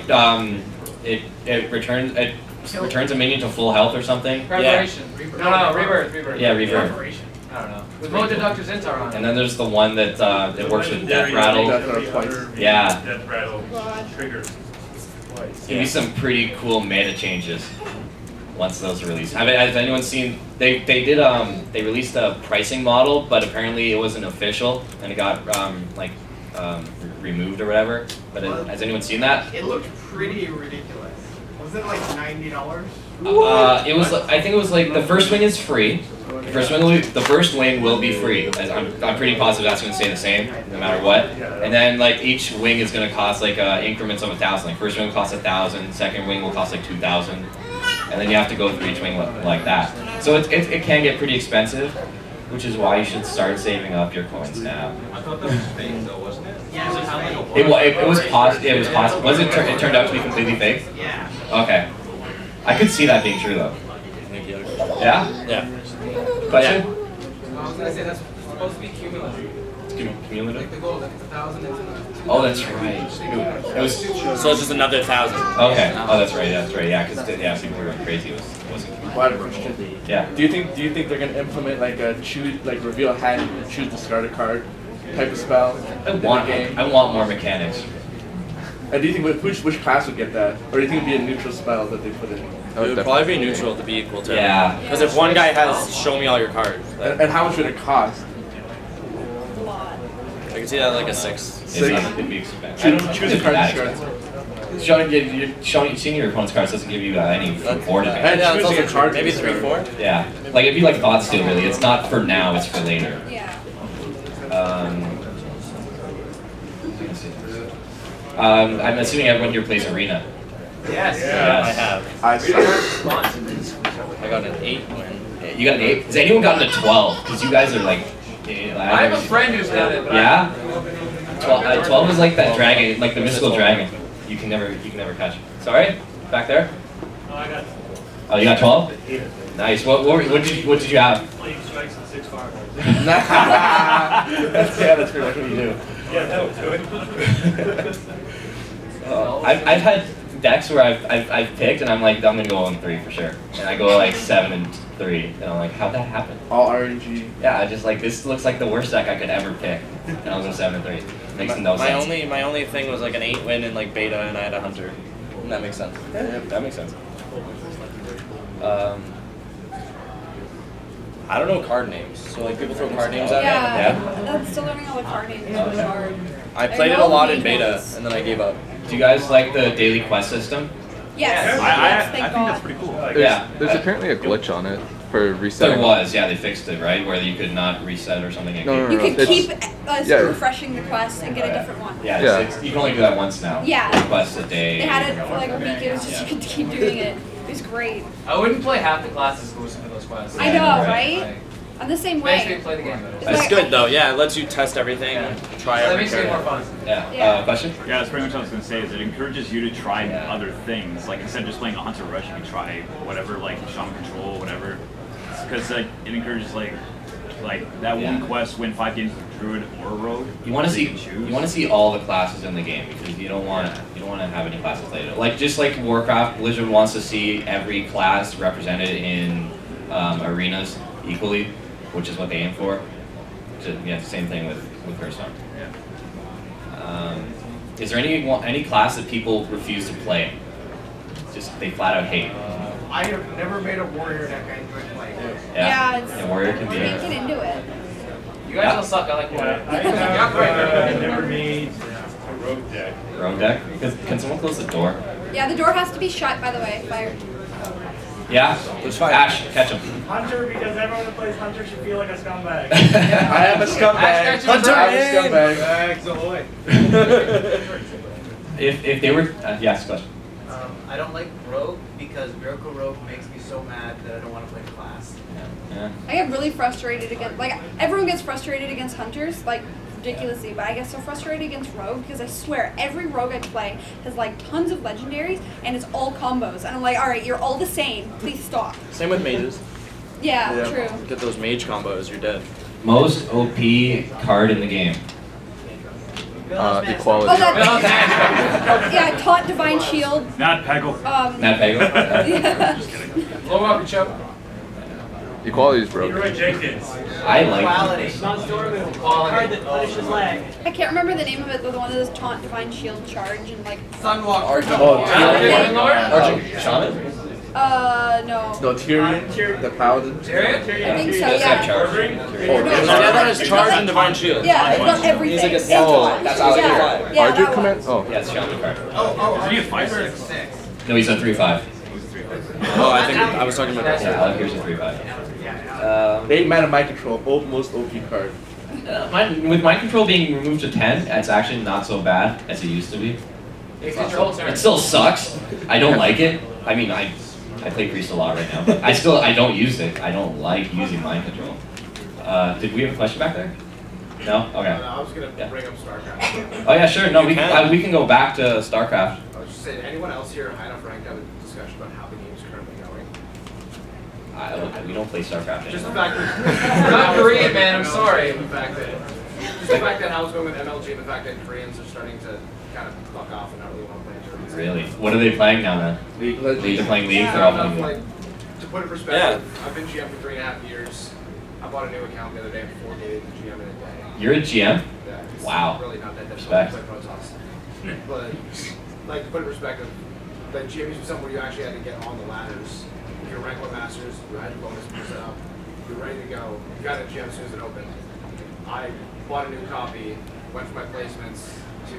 C: it returns a minion to full health or something.
D: Preparation. No, rebirth.
C: Yeah, rebirth.
D: Preparation. I don't know. With Mode Deductor's Intar on.
C: And then there's the one that it works with Death Rattle. Yeah.
N: Death Rattle triggers.
C: Give me some pretty cool meta changes once those are released. Has anyone seen? They released a pricing model, but apparently it wasn't official and it got removed or whatever. But has anyone seen that?
L: It looked pretty ridiculous. Was it like $90?
C: It was. I think it was like the first wing is free. The first wing will be free. I'm pretty positive that's going to stay the same no matter what. And then like each wing is going to cost like increments of 1,000. Like first wing will cost 1,000. Second wing will cost like 2,000. And then you have to go through each wing like that. So it can get pretty expensive, which is why you should start saving up your coins now.
J: I thought that was fake though, wasn't it?
C: It was possible. It was possible. It turned out to be completely fake?
L: Yeah.
C: Okay. I could see that being true though. Yeah?
E: Yeah.
C: Question?
L: I was gonna say that's supposed to be cumulative.
C: Cumulative?
L: Like the gold, like it's 1,000, it's
C: Oh, that's right. It was.
E: So it's just another 1,000.
C: Okay. Oh, that's right. Yeah, because people were going crazy. It wasn't.
M: Well, I have a question.
C: Yeah.
M: Do you think they're gonna implement like a reveal a hand and choose discard a card type of spell in the game?
C: I want more mechanics.
M: And do you think which class would get that, or do you think it'd be a neutral spell that they put in?
E: It would probably be neutral to be equal to.
C: Yeah.
E: Because if one guy has show me all your cards,
M: And how much would it cost?
E: I can see that like a 6.
C: It'd be expensive.
M: Choose a card discard.
C: Seeing your opponent's cards doesn't give you any board advantage.
M: And
E: Yeah,
M: choosing a card
E: maybe
M: discard.
E: 3-4.
C: Yeah. Like it'd be like Thought Steal really. It's not for now, it's for later.
I: Yeah.
C: I'm assuming everyone here plays Arena.
D: Yes.
E: I have. I got an 8 win.
C: You got an 8? Has anyone gotten a 12? Because you guys are like...
D: I have a friend who's done it. But
C: Yeah? 12 is like that dragon, like the mystical dragon. You can never catch. Sorry? Back there?
N: No, I got
C: Oh, you got 12? Nice. What did you have?
N: Fleeing strikes and 6 fireballs.
M: That's pretty much what you do.
N: Yeah, that was good.
C: I've had decks where I've picked and I'm like, I'm gonna go on 3 for sure. And I go like 7 and 3. And I'm like, how'd that happen?
M: All RNG.
C: Yeah, I just like, this looks like the worst deck I could ever pick. And I'll go 7 and 3. Makes no sense.
E: My only thing was like an 8 win in like beta, and I had a hunter. And that makes sense.
C: Yeah, that makes sense.
E: I don't know card names, so like people throw card names at me.
I: Yeah. I'm still learning all the card names. It's really hard.
E: I played it a lot in beta, and then I gave up.
C: Do you guys like the daily quest system?
I: Yes.
O: I
I: Thank
O: think
I: God.
O: that's pretty cool.
F: There's apparently a glitch on it for resetting.
C: There was, yeah, they fixed it, right? Where you could not reset or something.
F: No,
I: You can
F: it's-
I: keep
F: yeah.
I: refreshing the quest and get a different one.
C: Yeah,
F: Yeah.
C: you can only do that once now.
I: Yeah.
C: Quest a day.
I: They had it for like a week. It was just you could keep doing it. It was great.
D: I wouldn't play half the classes exclusive for those quests.
I: I know, right? I'm the same
D: Basically,
I: way.
D: play the game.
E: It's good though, yeah. It lets you test everything, try
D: That
E: every
D: makes it more
E: card.
D: fun.
C: Yeah. Question?
O: Yeah, that's pretty much what I was gonna say. Is it encourages you to try other things. Like instead of just playing a Hunter Rush, you can try whatever, like Shaman Control, whatever. Because like it encourages like that one quest, win 5 games with Druid or Rogue.
C: You want to
O: so
C: see
O: can choose.
C: you want to see all the classes in the game because you don't want to have any classes later. Like just like Warcraft, Blizzard wants to see every class represented in arenas equally, which is what they aim for. So, yeah, it's the same thing with Hearthstone. Is there any class that people refuse to play? Just they flat out hate.
L: I have never made a warrior deck I enjoy playing.
I: Yeah, it's,
C: and warrior can be.
I: can't get into it.
D: You guys all suck. I like warrior.
N: I never made Rogue deck.
C: Rogue deck? Can someone close the door?
I: Yeah, the door has to be shut, by the way. Fire.
C: Yeah?
E: There's fire.
C: Ash, catch him.
H: Hunter, because everyone that plays Hunter should feel like a scumbag.
E: I am a scumbag. Hunter, I'm a scumbag.
L: Bags ahoy.
C: If they were, yes, question.
P: I don't like Rogue because Miracle Rogue makes me so mad that I don't want to play the class.
C: Yeah.
I: I get really frustrated against, like, everyone gets frustrated against hunters, like, ridiculously, but I get so frustrated against rogue because I swear every rogue I play has like tons of legendaries and it's all combos, and I'm like, all right, you're all the same. Please stop.
E: Same with mages.
I: Yeah, true.
E: Get those mage combos, you're dead.
C: Most OP card in the game.
F: Equality.
I: Oh, that. Yeah, taunt divine shield.
O: Not Peggle.
C: Not Peggle.
I: Yeah.
L: Blow up, Chubb.
F: Equality is broken.
H: Leroy Jenkins.
C: I like
D: Non-story move. Card that punishes lag.
I: I can't remember the name of it, but the one that does taunt divine shield charge and like.
P: Sunwalker.
C: Argent Shaman?
I: No.
E: No, Tyrion, the paladin.
I: I think so.
C: Does
I: Yeah.
C: have charge.
E: Yeah, that is charge and divine shield.
I: Yeah, it's not everything.
E: He's like a
I: It's
E: sand
I: taunt.
E: That's how
I: Yeah, yeah,
F: Argent
I: that
F: command?
I: one.
F: Oh.
C: Yeah, it's Shaman card.
P: Oh,
O: Is he a 5/6?
P: 6.
C: No, he's a 3/5.
E: Oh, I think I was talking about that.
C: Yeah, Alec, a 3/5.
E: 8 mana mind control, most OP card.
C: With mind control being removed to 10, it's actually not so bad as it used to be. It still sucks. I don't like it. I mean, I play Priest a lot right now, but I don't use it. I don't like using mind control. Did we have a question back there? No? Okay.
L: I was going to bring up StarCraft.
C: Oh yeah, sure. No, we can go back to StarCraft.
L: I was just saying, anyone else here high enough ranked have a discussion about how the game's currently going?
C: We don't play StarCraft
L: Just the
C: anymore.
L: fact that not Korean, man. I'm sorry. The fact that how it's going with MLG, and the fact that Koreans are starting to kind of fuck off and not really want to play tournaments.
C: Really? What are they playing now then?
E: League
C: They're
E: Legends.
C: playing League. They're
L: Fair
C: all
L: enough,
C: playing.
L: like, to put in perspective, I've been GM for 3.5 years. I bought a new account the other day and 4 gated GM in a day.
C: You're a GM?
L: Yeah, it's
C: Wow.
L: really not that difficult
C: Respect.
L: to play Protoss. But, like, to put in perspective, like, GM used to be something where you actually had to get on the ladders. If you're rank 1 masters, you had your bonus set up, you're ready to go. You got a GM as soon as it opened. I bought a new copy, went for my placements to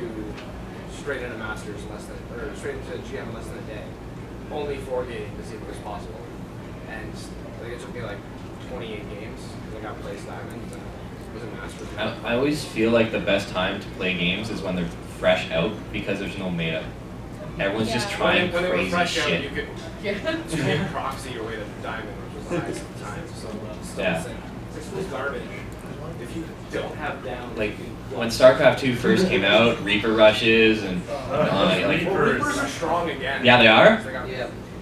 L: straight into masters in less than, or straight into GM in less than a day. Only 4 gating to see if it was possible. And I think it took me like 28 games because I got placed diamond and was a master.
C: I always feel like the best time to play games is when they're fresh out because there's no meta. Everyone's just trying
L: when they were
C: crazy
L: fresh out,
C: shit.
L: you could proxy your way to diamond, which was the highest at the time. So still
C: Yeah.
L: insane. It's just garbage. If you don't have down,
C: Like when StarCraft 2 first came out, Reaper rushes and like
L: Reapers are strong again.
C: Yeah, they are?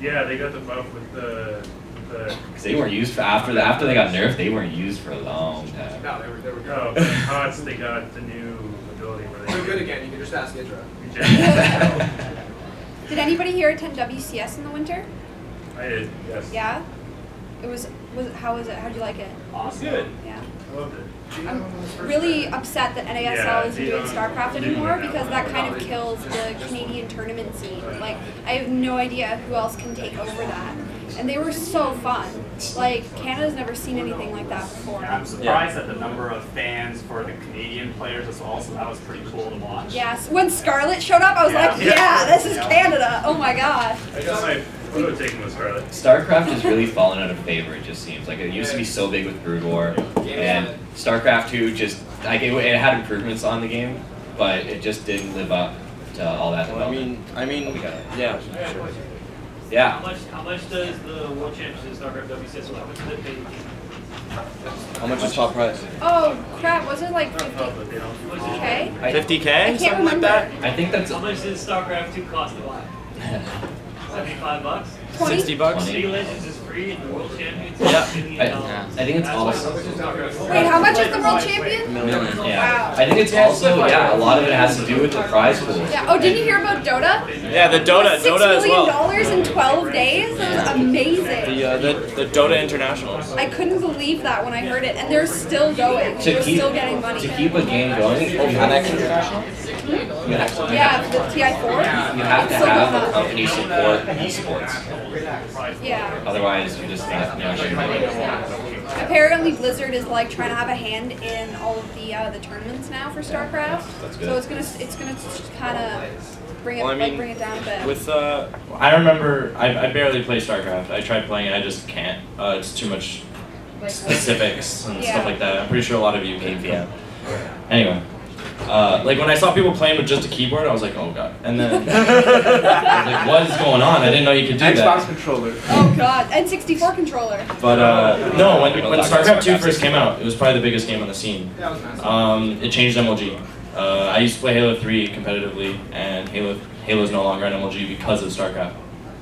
N: Yeah, they got the buff with the
C: because they weren't used for after they got nerfed, they weren't used for a long time.
L: No, they were good.
N: No, but the Cots, they got the new ability where they
L: They're good again. You can just ask Idra.
I: Did anybody here attend WCS in the winter?
N: I did, yes.
I: Yeah. It was how was it? How'd you like it?
N: Awesome. Good.
I: Yeah.
N: I loved it.
I: I'm really upset that NASL
N: Yeah,
I: isn't doing StarCraft anymore because that kind of kills the Canadian tournament scene. Like, I have no idea who else can take over that. And they were so fun. Like, Canada's never seen anything like that before.
H: I'm surprised at the number of fans for the Canadian players as well, so that was pretty cool to watch.
I: Yes, when Scarlet showed up, I was like, yeah, this is Canada. Oh my god.
N: I got my photo taken with Scarlet.
C: StarCraft has really fallen out of favor, it just seems. Like it used to be so big with Brood War, and StarCraft 2 just like it had improvements on the game, but it just didn't live up to all that development.
E: I mean, yeah, sure.
C: Yeah.
Q: How much does the World Champions in StarCraft WCS how much does it pay?
E: How much is top price?
I: Oh crap, was it like 50K?
E: 50K?
I: I can't remember.
C: I think that's
Q: how much does StarCraft 2 cost to buy? $75?
E: 60 bucks?
Q: League of Legends is free and the World Champions
C: Yeah.
Q: is $1 million.
C: I think it's also.
I: Wait, how much is the world champion?
C: Yeah. I think it's also a lot of it has to do with the prize pool.
I: Yeah. Oh, didn't you hear about Dota?
E: Yeah, the Dota
I: $6
E: as well.
I: million in 12 days? That was amazing.
E: The Dota Internationals.
I: I couldn't believe that when I heard it, and they're still going.
C: To
I: They're
C: keep-
I: still getting money.
C: To keep a game going, you have to
I: Yeah, the TI4.
C: You have to have a company support esports.
I: Yeah.
C: Otherwise, you're just not, shouldn't do it.
I: Apparently, Blizzard is like trying to have a hand in all of the tournaments now for StarCraft.
C: That's good.
I: So it's gonna kind of bring it
A: Well, I mean,
I: bring it down a bit.
A: With I remember I barely play StarCraft. I tried playing it, I just can't. It's too much specifics and stuff like that. I'm pretty sure a lot of you can. Anyway, like when I saw people playing with just a keyboard, I was like, oh god. And then I was like, what is going on? I didn't know you could do
M: Xbox
A: that.
M: controller.
I: Oh god, N64 controller.
A: But no, when StarCraft 2 first came out, it was probably the biggest game on the scene. It changed MLG. I used to play Halo 3 competitively, and Halo's no longer on MLG because of StarCraft.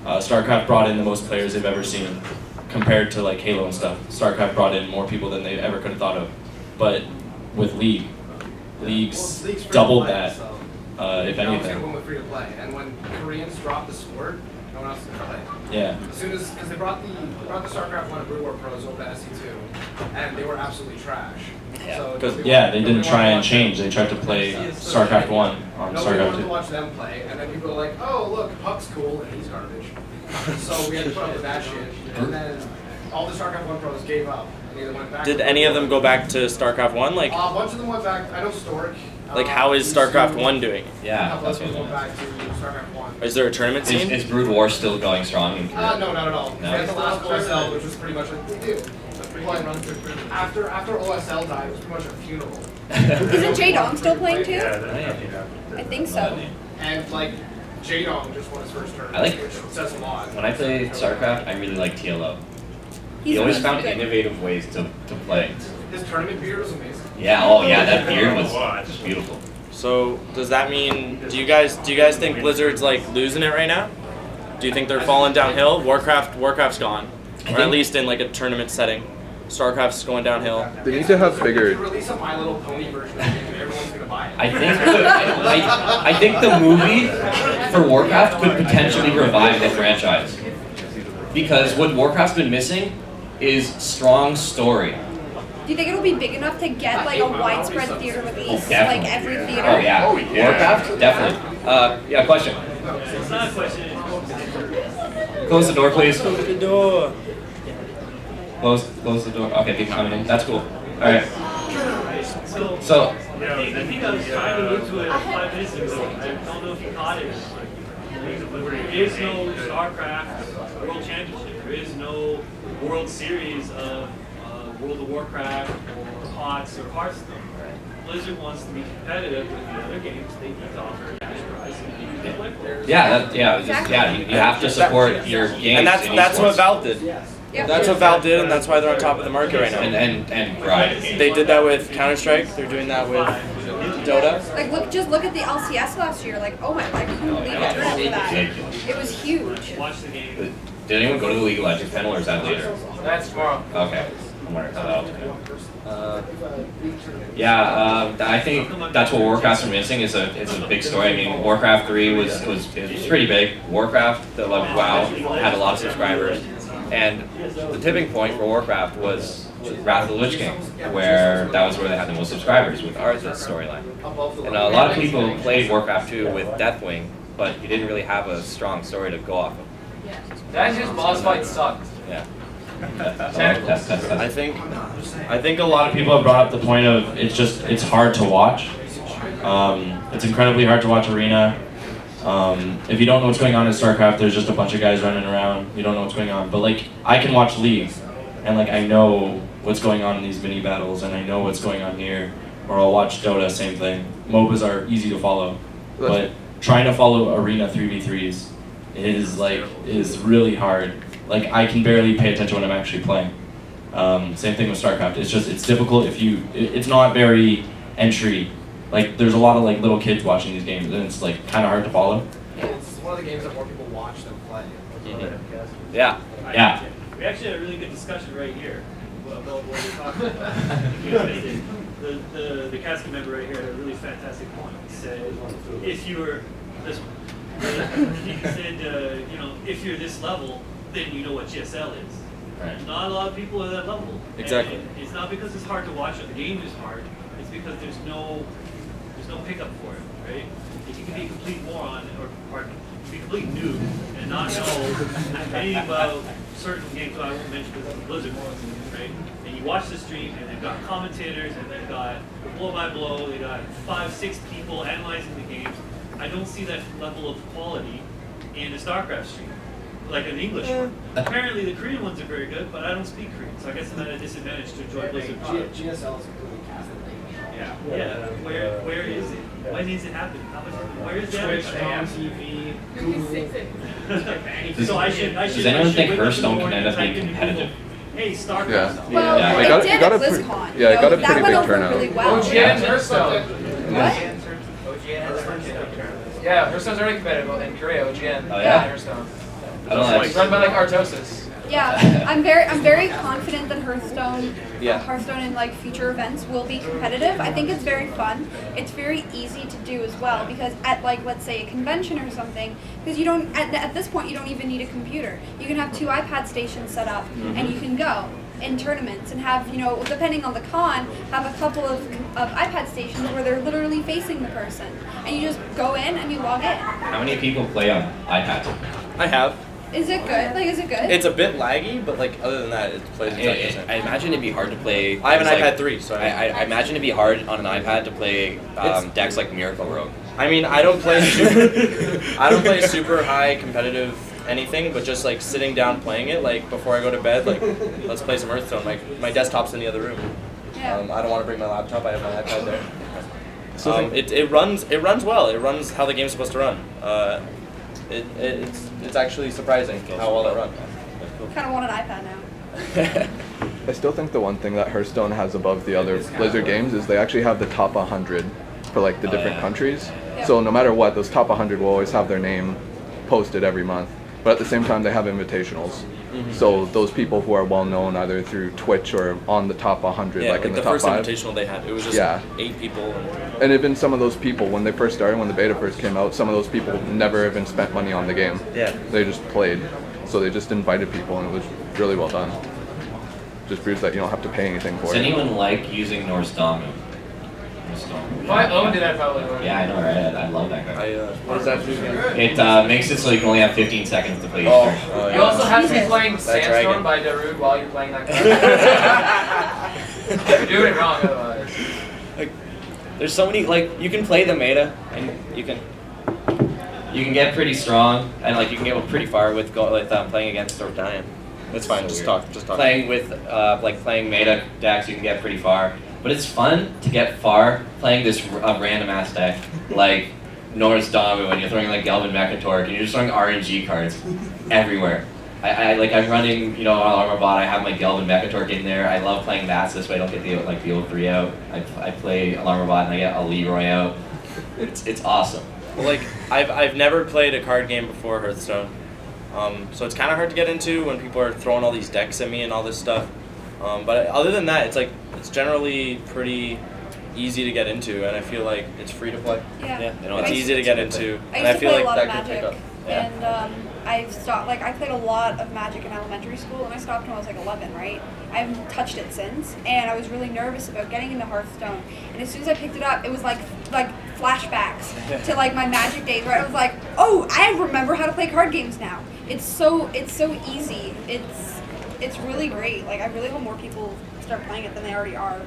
A: StarCraft brought in the most players they've ever seen, compared to like Halo and stuff. StarCraft brought in more people than they ever could have thought of. But with League's doubled that, if anything.
L: When we're free to play, and when Koreans dropped the sport, no one else can play.
A: Yeah.
L: As soon as, because they brought the StarCraft 1 and Brew War Pros over to SC2, and they were absolutely trash. So
A: They didn't try and change. They tried to play StarCraft 1 on
L: Nobody wanted
A: StarCraft
L: to
A: 2.
L: watch them play, and then people were like, oh look, Puck's cool, and he's garbage. So we had to put up with that shit, and then all the StarCraft 1 pros gave up, and either went back.
E: Did any of them go back to StarCraft 1? Like,
L: a bunch of them went back. I know Stork.
E: like how is StarCraft 1 doing?
C: Yeah, that's what
L: went back to StarCraft 1.
E: Is there a tournament scene?
C: Is Brood War still going strong?
L: No, not at all.
C: No.
L: We had the last OSL, which was pretty much like we do. But after OSL died, it was pretty much a funeral.
I: Isn't J-Dong still playing too?
L: Yeah,
I: I think so.
L: And like J-Dong just won his first tournament,
C: I like-
L: which says a lot.
C: When I play StarCraft, I really like TLO.
I: He's
C: He always
I: really
C: found
I: good.
C: innovative ways to play.
L: His tournament beard was amazing.
C: Yeah, oh yeah, that beard was beautiful.
E: So does that mean? Do you guys think Blizzard's like losing it right now? Do you think they're falling downhill? Warcraft's gone, or at least in like a tournament setting. StarCraft's going downhill.
F: They need to have
L: If you
F: bigger.
L: release a My Little Pony version of the game, everyone's gonna buy it.
C: I think the movie for Warcraft could potentially revive the franchise. Because what Warcraft's been missing is strong story.
I: Do you think it'll be big enough to get like a widespread theater release?
C: definitely.
I: Like every theater?
C: Oh yeah, Warcraft definitely. Yeah, question.
Q: It's not a question.
C: Close the door, please.
E: Close the door.
C: Close the door. Okay, people coming in. That's cool. All right. So.
Q: I think I was trying to get to it 5 minutes ago. I don't know if you caught it. There is no StarCraft World Championship. There is no World Series of World of Warcraft or HOTS or Hearthstone. Blizzard wants to be competitive with the other games. They need to offer a cash prize and people can play for it.
C: You have to support your games.
E: And that's what Valve did.
I: Yep.
E: That's what Valve did, and that's why they're on top of the market right now.
C: And right.
E: They did that with Counter-Strike. They're doing that with Dota.
I: Like look at the LCS last year. Like oh my, like I couldn't believe it for that. It was huge.
Q: Watch the game.
C: Did anyone go to the League of Legends panel, or is that later?
P: That's tomorrow.
C: Okay. I'm wondering how that'll turn out. I think that's what Warcraft's missing is a big story. I mean, Warcraft 3 was pretty big. Warcraft, the WoW, had a lot of subscribers, and the tipping point for Warcraft was Wrath of the Lich King, where that was where they had the most subscribers with Arthas storyline. And a lot of people played Warcraft 2 with Deathwing, but you didn't really have a strong story to go off of.
P: That just boss fight sucked.
C: Yeah.
A: I think a lot of people have brought up the point of it's hard to watch. It's incredibly hard to watch Arena. If you don't know what's going on in StarCraft, there's just a bunch of guys running around. You don't know what's going on. But like I can watch League, and like I know what's going on in these mini battles, and I know what's going on here. Or I'll watch Dota, same thing. MOBAs are easy to follow, but trying to follow Arena 3v3s is really hard. Like I can barely pay attention when I'm actually playing. Same thing with StarCraft. It's difficult if it's not very entry. Like there's a lot of like little kids watching these games, and it's like kind of hard to follow.
L: It's one of the games that more people watch than play.
C: Yeah.
Q: We actually had a really good discussion right here about what we're talking about. The casting member right here had a really fantastic point. He said, if you were this one, he said, if you're this level, then you know what GSL is.
A: Right.
Q: Not a lot of people are that level.
E: Exactly.
Q: And it's not because it's hard to watch or the game is hard. It's because there's no pickup for it, right? If you can be a complete moron or be a complete noob and not know anything about certain games, I won't mention because it's Blizzard, right? And you watch the stream, and they've got commentators, and they've got blow by blow, they got 5-6 people analyzing the games. I don't see that level of quality in a StarCraft stream, like an English one. Apparently the Korean ones are very good, but I don't speak Korean, so I guess I'm at a disadvantage to enjoy Blizzard products.
L: GSL is completely casted.
Q: Yeah. Yeah. Where is it? When is it happening? How much? Where is the
H: Twitch,
Q: average?
H: TV,
Q: So I should.
A: Does anyone think
Q: wake up in the
A: Hearthstone can
Q: morning
A: end up
Q: and
A: being
Q: type into
A: competitive?
Q: Google, Hey, StarCraft.
F: Yeah.
I: Well,
A: Yeah.
F: They
I: it
F: got-
I: did
F: it
I: at
F: got a
I: BlizzCon.
F: pretty- yeah, it got a
I: That
F: pretty
I: went
F: big
I: over
F: turnout.
I: really well.
L: OGN Hearthstone.
P: Yeah, Hearthstone's already competitive in Korea, OGN.
A: Oh, yeah?
P: Hearthstone.
A: I don't know.
P: It's run by like Artosis.
I: Yeah, I'm very confident that Hearthstone,
E: Yeah.
I: Hearthstone and like future events will be competitive. I think it's very fun. It's very easy to do as well because at like let's say a convention or something, because you don't at this point you don't even need a computer. You can have 2 iPad stations set up and you can go in tournaments and have, you know, depending on the con, have a couple of iPad stations where they're literally facing the person and you just go in and you log in.
A: How many people play on iPads?
E: I have.
I: Is it good? Like, is it good?
E: It's a bit laggy, but like other than that, it plays exactly the same.
C: I imagine it'd be hard to play.
E: I have an
C: like-
E: iPad 3, so
C: I imagine it'd be hard on an iPad to play decks like Miracle Rogue.
E: I mean, I don't play super high competitive anything, but just like sitting down playing it, like before I go to bed, like let's play some Hearthstone. My desktop's in the other room.
I: Yeah.
E: I don't want to bring my laptop. I have my iPad there.
F: So
E: It runs well. It runs how the game's supposed to run. It's actually surprising how well it runs.
I: Kind of want an iPad now.
F: I still think the one thing that Hearthstone has above the other Blizzard games is they actually have the top 100 for like the different countries.
I: Yeah.
F: So no matter what, those top 100 will always have their name posted every month. But at the same time, they have invitationals. So those people who are well known either through Twitch or on the top 100,
E: Yeah,
F: like in the,
E: the
F: top
E: first
F: 5.
E: invitational they had, it was just 8 people.
F: And even some of those people, when they first started, when the beta first came out, some of those people never even spent money on the game.
E: Yeah.
F: They just played. So they just invited people, and it was really well done. Just proves that you don't have to pay anything for
A: Does
F: it.
A: anyone like using Norse Domu?
P: If I owned it, I'd probably own it.
A: Yeah, I know, right? I love that guy.
P: What does that do again?
A: It makes it so you can only have 15 seconds to play each turn.
P: You also have to be
I: Jesus.
P: playing
A: That
P: Sandstorm
A: dragon.
P: by Darude while you're playing that card. You're doing it wrong otherwise.
C: Like, there's so many like you can play the meta and you can get pretty strong and like you can get pretty far with playing against Dortanian.
E: It's fine. Just talk.
C: Playing with playing meta decks, you can get pretty far. But it's fun to get far playing this random ass deck like Norse Damu and you're throwing like Gelvin Mechatork and you're just throwing RNG cards everywhere. I'm running, you know, on Armor Bot, I have my Gelvin Mechatork in there. I love playing that so this way I don't get the O3 out. I play Alarmor Bot and I get a Leroy out. It's awesome.
E: Well, like I've never played a card game before Hearthstone, so it's kind of hard to get into when people are throwing all these decks at me and all this stuff. But other than that, it's generally pretty easy to get into, and I feel like it's free to play.
I: Yeah.
C: You know,
E: It's easy to get into,
I: I
E: and I
I: used to
E: feel
I: play
E: like
I: a lot
E: that
I: of
E: could pick
I: Magic,
E: up.
I: and I've stopped. Like I played a lot of Magic in elementary school, and I stopped when I was like 11, right? I haven't touched it since, and I was really nervous about getting into Hearthstone. And as soon as I picked it up, it was like flashbacks to like my Magic days, where I was like, oh, I remember how to play card games now. It's so easy. It's really great. Like I really hope more people start playing it than they already are.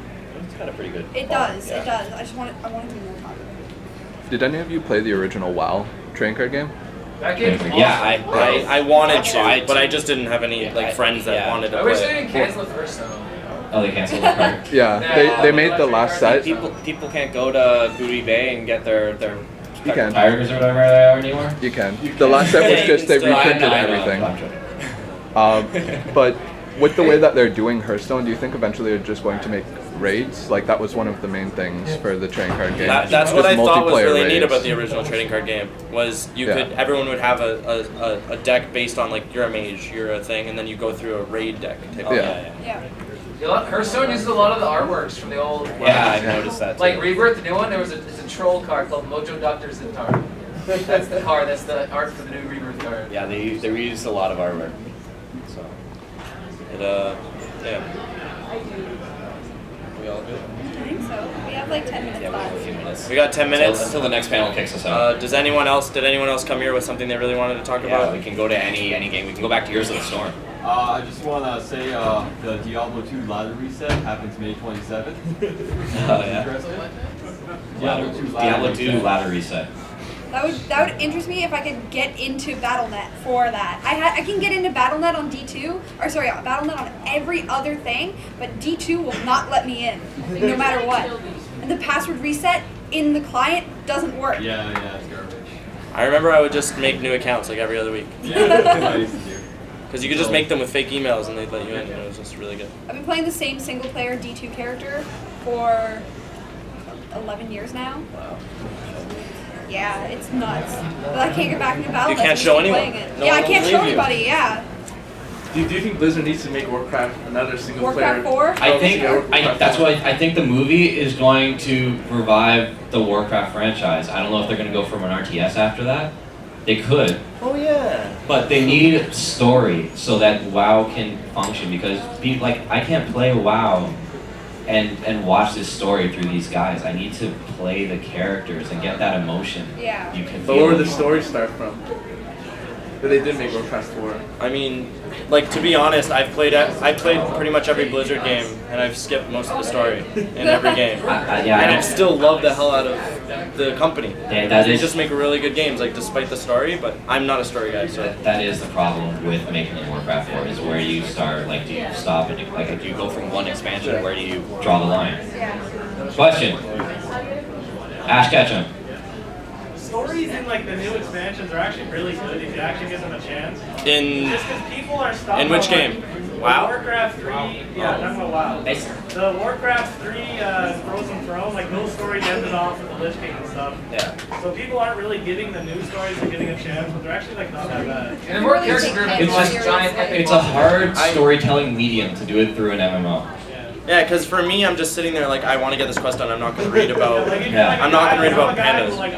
C: It's kind of pretty good.
I: It does. It does. I want it to be more popular.
F: Did any of you play the original WoW trading card game?
P: That game's awesome.
E: Yeah, I wanted
C: tried
E: to, but I just didn't have any friends that wanted to
P: I
E: play.
P: wish they didn't cancel it first though.
A: Oh, they canceled the card.
F: Yeah, they made the last set.
C: People can't go to Booty Bay and get their
F: You can.
A: Tigers or whatever they are anymore?
F: You can. The last set was just they reprinted everything. But with the way that they're doing Hearthstone, do you think eventually they're just going to make raids? Like that was one of the main things for the trading card game.
E: That's what
F: was
E: I thought was
F: multiplayer
E: really neat
F: raids.
E: about the original trading card game was everyone would have a deck based on like you're a mage, you're a thing, and then you go through a raid deck.
I: Yeah.
P: Hearthstone uses a lot of the artworks from the old.
C: Yeah, I've noticed that.
P: Like Rebirth, the new one, it's a troll card called Mojo Doctor Zintar. That's the card. That's the art for the new Rebirth card.
C: Yeah, they reused a lot of artwork. So
E: We all good?
I: I think so. We have like 10 minutes
C: Yeah, we have a
I: left.
C: few minutes.
E: We got 10 minutes
C: until the next panel kicks us out.
E: Did anyone else come here with something they really wanted to talk
C: Yeah,
E: about?
C: we can go to any game. We can go back to Heroes of the Storm.
R: I just want to say the Diablo 2 ladder reset happens May 27th.
A: Oh, yeah. Diablo 2 ladder reset.
I: That would interest me if I could get into BattleNet for that. I can get into BattleNet on D2, or sorry, BattleNet on every other thing, but D2 will not let me in, no matter what. And the password reset in the client doesn't work.
R: Yeah, it's garbage.
E: I remember I would just make new accounts like every other week.
R: Yeah,
E: Because you could just make them with fake emails and they'd let you in, and it was just really good.
I: I've been playing the same single player D2 character for 11 years now.
E: Wow.
I: Yeah, it's nuts. But I can't get back into BattleNet.
E: You can't
I: so
E: show
I: I'm just
E: anyone.
I: playing it.
E: No
I: Yeah, I
E: one
I: can't
E: will
I: show
E: believe you.
I: anybody, yeah.
M: Do you think Blizzard needs to make Warcraft another single
I: Warcraft
M: player?
I: 4?
A: I think
M: Yeah, Warcraft
A: that's
M: 4.
A: why I think the movie is going to revive the Warcraft franchise. I don't know if they're going to go from an RTS after that. They could,
E: Oh yeah.
A: but they need story so that WoW can function. Because people like I can't play WoW and watch this story through these guys. I need to play the characters and get that emotion.
I: Yeah.
A: You can
M: But
A: feel
M: where would
A: it.
M: the story start from? But they did make Warcraft 4.
E: I mean, like to be honest, I played pretty much every Blizzard game, and I've skipped most of the story in every game.
A: Yeah,
E: and
A: I
E: I
A: know.
E: still love the hell out of the company.
A: Yeah, that
E: They
A: is-
E: just make really good games, like despite the story. But I'm not a story guy, so.
A: That is the problem with making a Warcraft 4 is where you start. Like, do you stop and like if you go from one expansion, where do you draw the line? Question. Ash Ketchum.
D: Stories in like the new expansions are actually really good if you actually give them a chance.
E: In
D: Just because people are stuck
E: in which
D: on,
E: game?
D: like,
E: WoW?
D: Warcraft 3, yeah, I'm talking about WoW. The Warcraft 3 Frozen Throne, like those stories ended off with the Lich King and stuff.
A: Yeah.
D: So people aren't really giving the new stories and getting a chance, but they're actually like not that bad.
P: And the more character driven,
A: It's
P: like
A: just
P: giant epic
A: it's a hard storytelling medium to do it through an MMO.
E: Yeah, because for me, I'm just sitting there like I want to get this quest done. I'm not going to read about.
D: Like, if you're
A: Yeah.
D: like a
E: I'm not
D: guy-
E: going to read
D: I'm
E: about
D: a guy who,
E: pandas.
D: like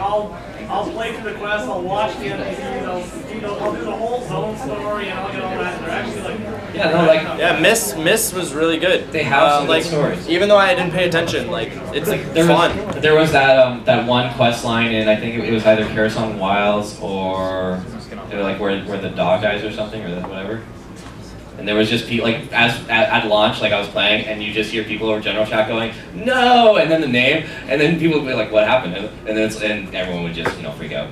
D: I'll play through the quest, I'll watch the NPCs, I'll do the whole zone story and I'll get all that. They're actually like
A: Yeah, no, like
E: Yeah, Miss was really good.
A: They have some good
E: like
A: stories.
E: Even though I didn't pay attention, like it's
A: there
E: fun.
A: there was that one quest line in I think it was either Carousel Wilds or like where the dog dies or something or whatever. And there was just people like at launch, like I was playing, and you just hear people over general chat going no, and then the name, and then people would be like, what happened? And then and everyone would just freak out.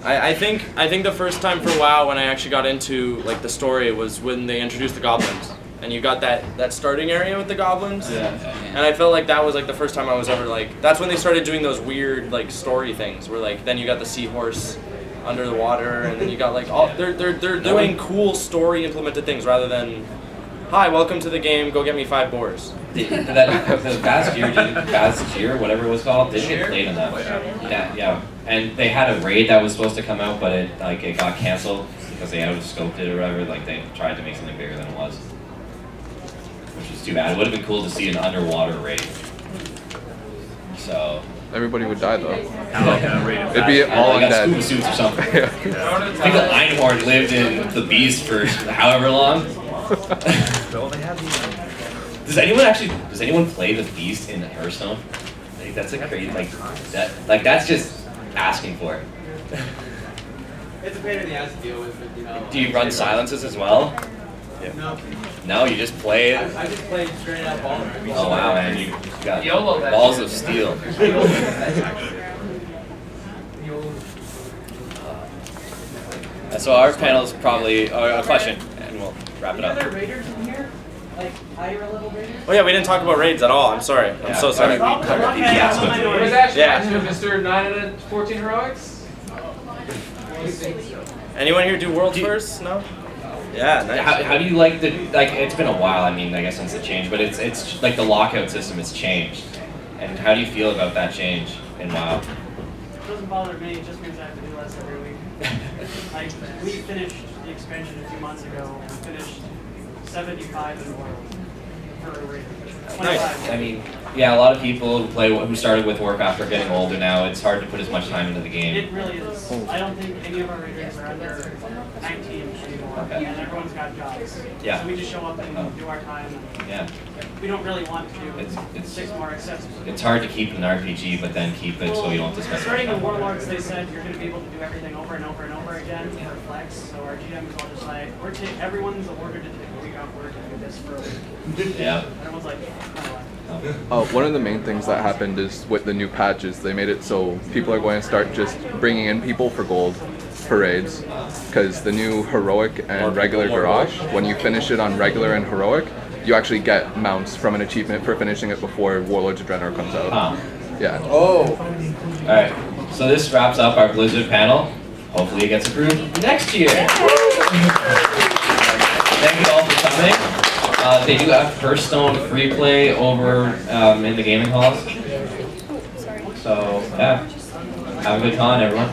E: I think the first time for WoW when I actually got into like the story was when they introduced the goblins, and you got that starting area with the goblins.
A: Yeah.
E: And I felt like that was like the first time I was ever like. That's when they started doing those weird like story things where like then you got the seahorse under the water, and then you got like all they're doing cool story implemented things rather than, hi, welcome to the game, go get me 5 boars.
A: The Vazgear, whatever it was called, didn't get played in that. Yeah. And they had a raid that was supposed to come out, but it got canceled because they out-scoped it or whatever. Like they tried to make something bigger than it was, which is too bad. It would have been cool to see an underwater raid. So.
F: Everybody would die though.
A: It'd
F: be all
A: like
F: undead.
A: scuba suits or something. I think the Einhorn lived in the Beast for however long. Does anyone play the Beast in Hearthstone? Like that's a crazy that's just asking for it.
L: It's a pain in the ass to deal with, but you know.
A: Do you run silences as well?
L: No.
A: No, you just play it.
L: I just played straight out ball.
A: Oh wow, man, you got
P: YOLO that
A: balls
P: shit.
A: of steel. So our panel is probably a question, and we'll wrap it
D: Are
A: up.
D: there raiders in here? Like higher level raiders?
E: Oh yeah, we didn't talk about raids at all. I'm sorry. I'm so sorry.
A: We covered DPS with
P: What is that?
E: Yeah.
P: Mr. 9 out of 14 heroics?
E: Anyone here do worlds first? No. Yeah. Nice.
A: How do you like it's been a while, I mean, I guess since the change, but it's like the lockout system has changed. And how do you feel about that change in WoW?
D: It doesn't bother me, it just means I have to do less every week. Like, we finished the expansion a few months ago, we finished 75 in the world for a raider. 25.
A: I mean,
C: Yeah, a lot of people who started with Warcraft are getting older now. It's hard to put as much time into the game.
D: It really is. I don't think any of our raiders are under 19 anymore,
C: Okay.
D: and everyone's got jobs.
C: Yeah.
D: So we just show up and do our time.
C: Yeah.
D: We don't really want to do
C: It's
D: 6 more accessories.
C: It's hard to keep an RPG, but then keep it so you don't have to spend
D: Starting
C: much
D: in
C: time.
D: Warlords, they said you're going to be able to do everything over and over and over again for flex. So our GM is all just like, everyone's ordered to take a week off work and do this for a week.
C: Yeah.
D: Everyone's like,
F: One of the main things that happened is with the new patches, they made it so people are going to start just bringing in people for gold parades, because the new heroic and regular garage, when you finish it on regular and heroic, you actually get mounts from an achievement for finishing it before Warlords of Draenor comes out. Yeah.
C: Oh. Alright, so this wraps up our Blizzard panel. Hopefully it gets approved next year. Thank you all for coming. They do have Hearthstone free play over in the gaming halls. So, yeah. Have a good con, everyone.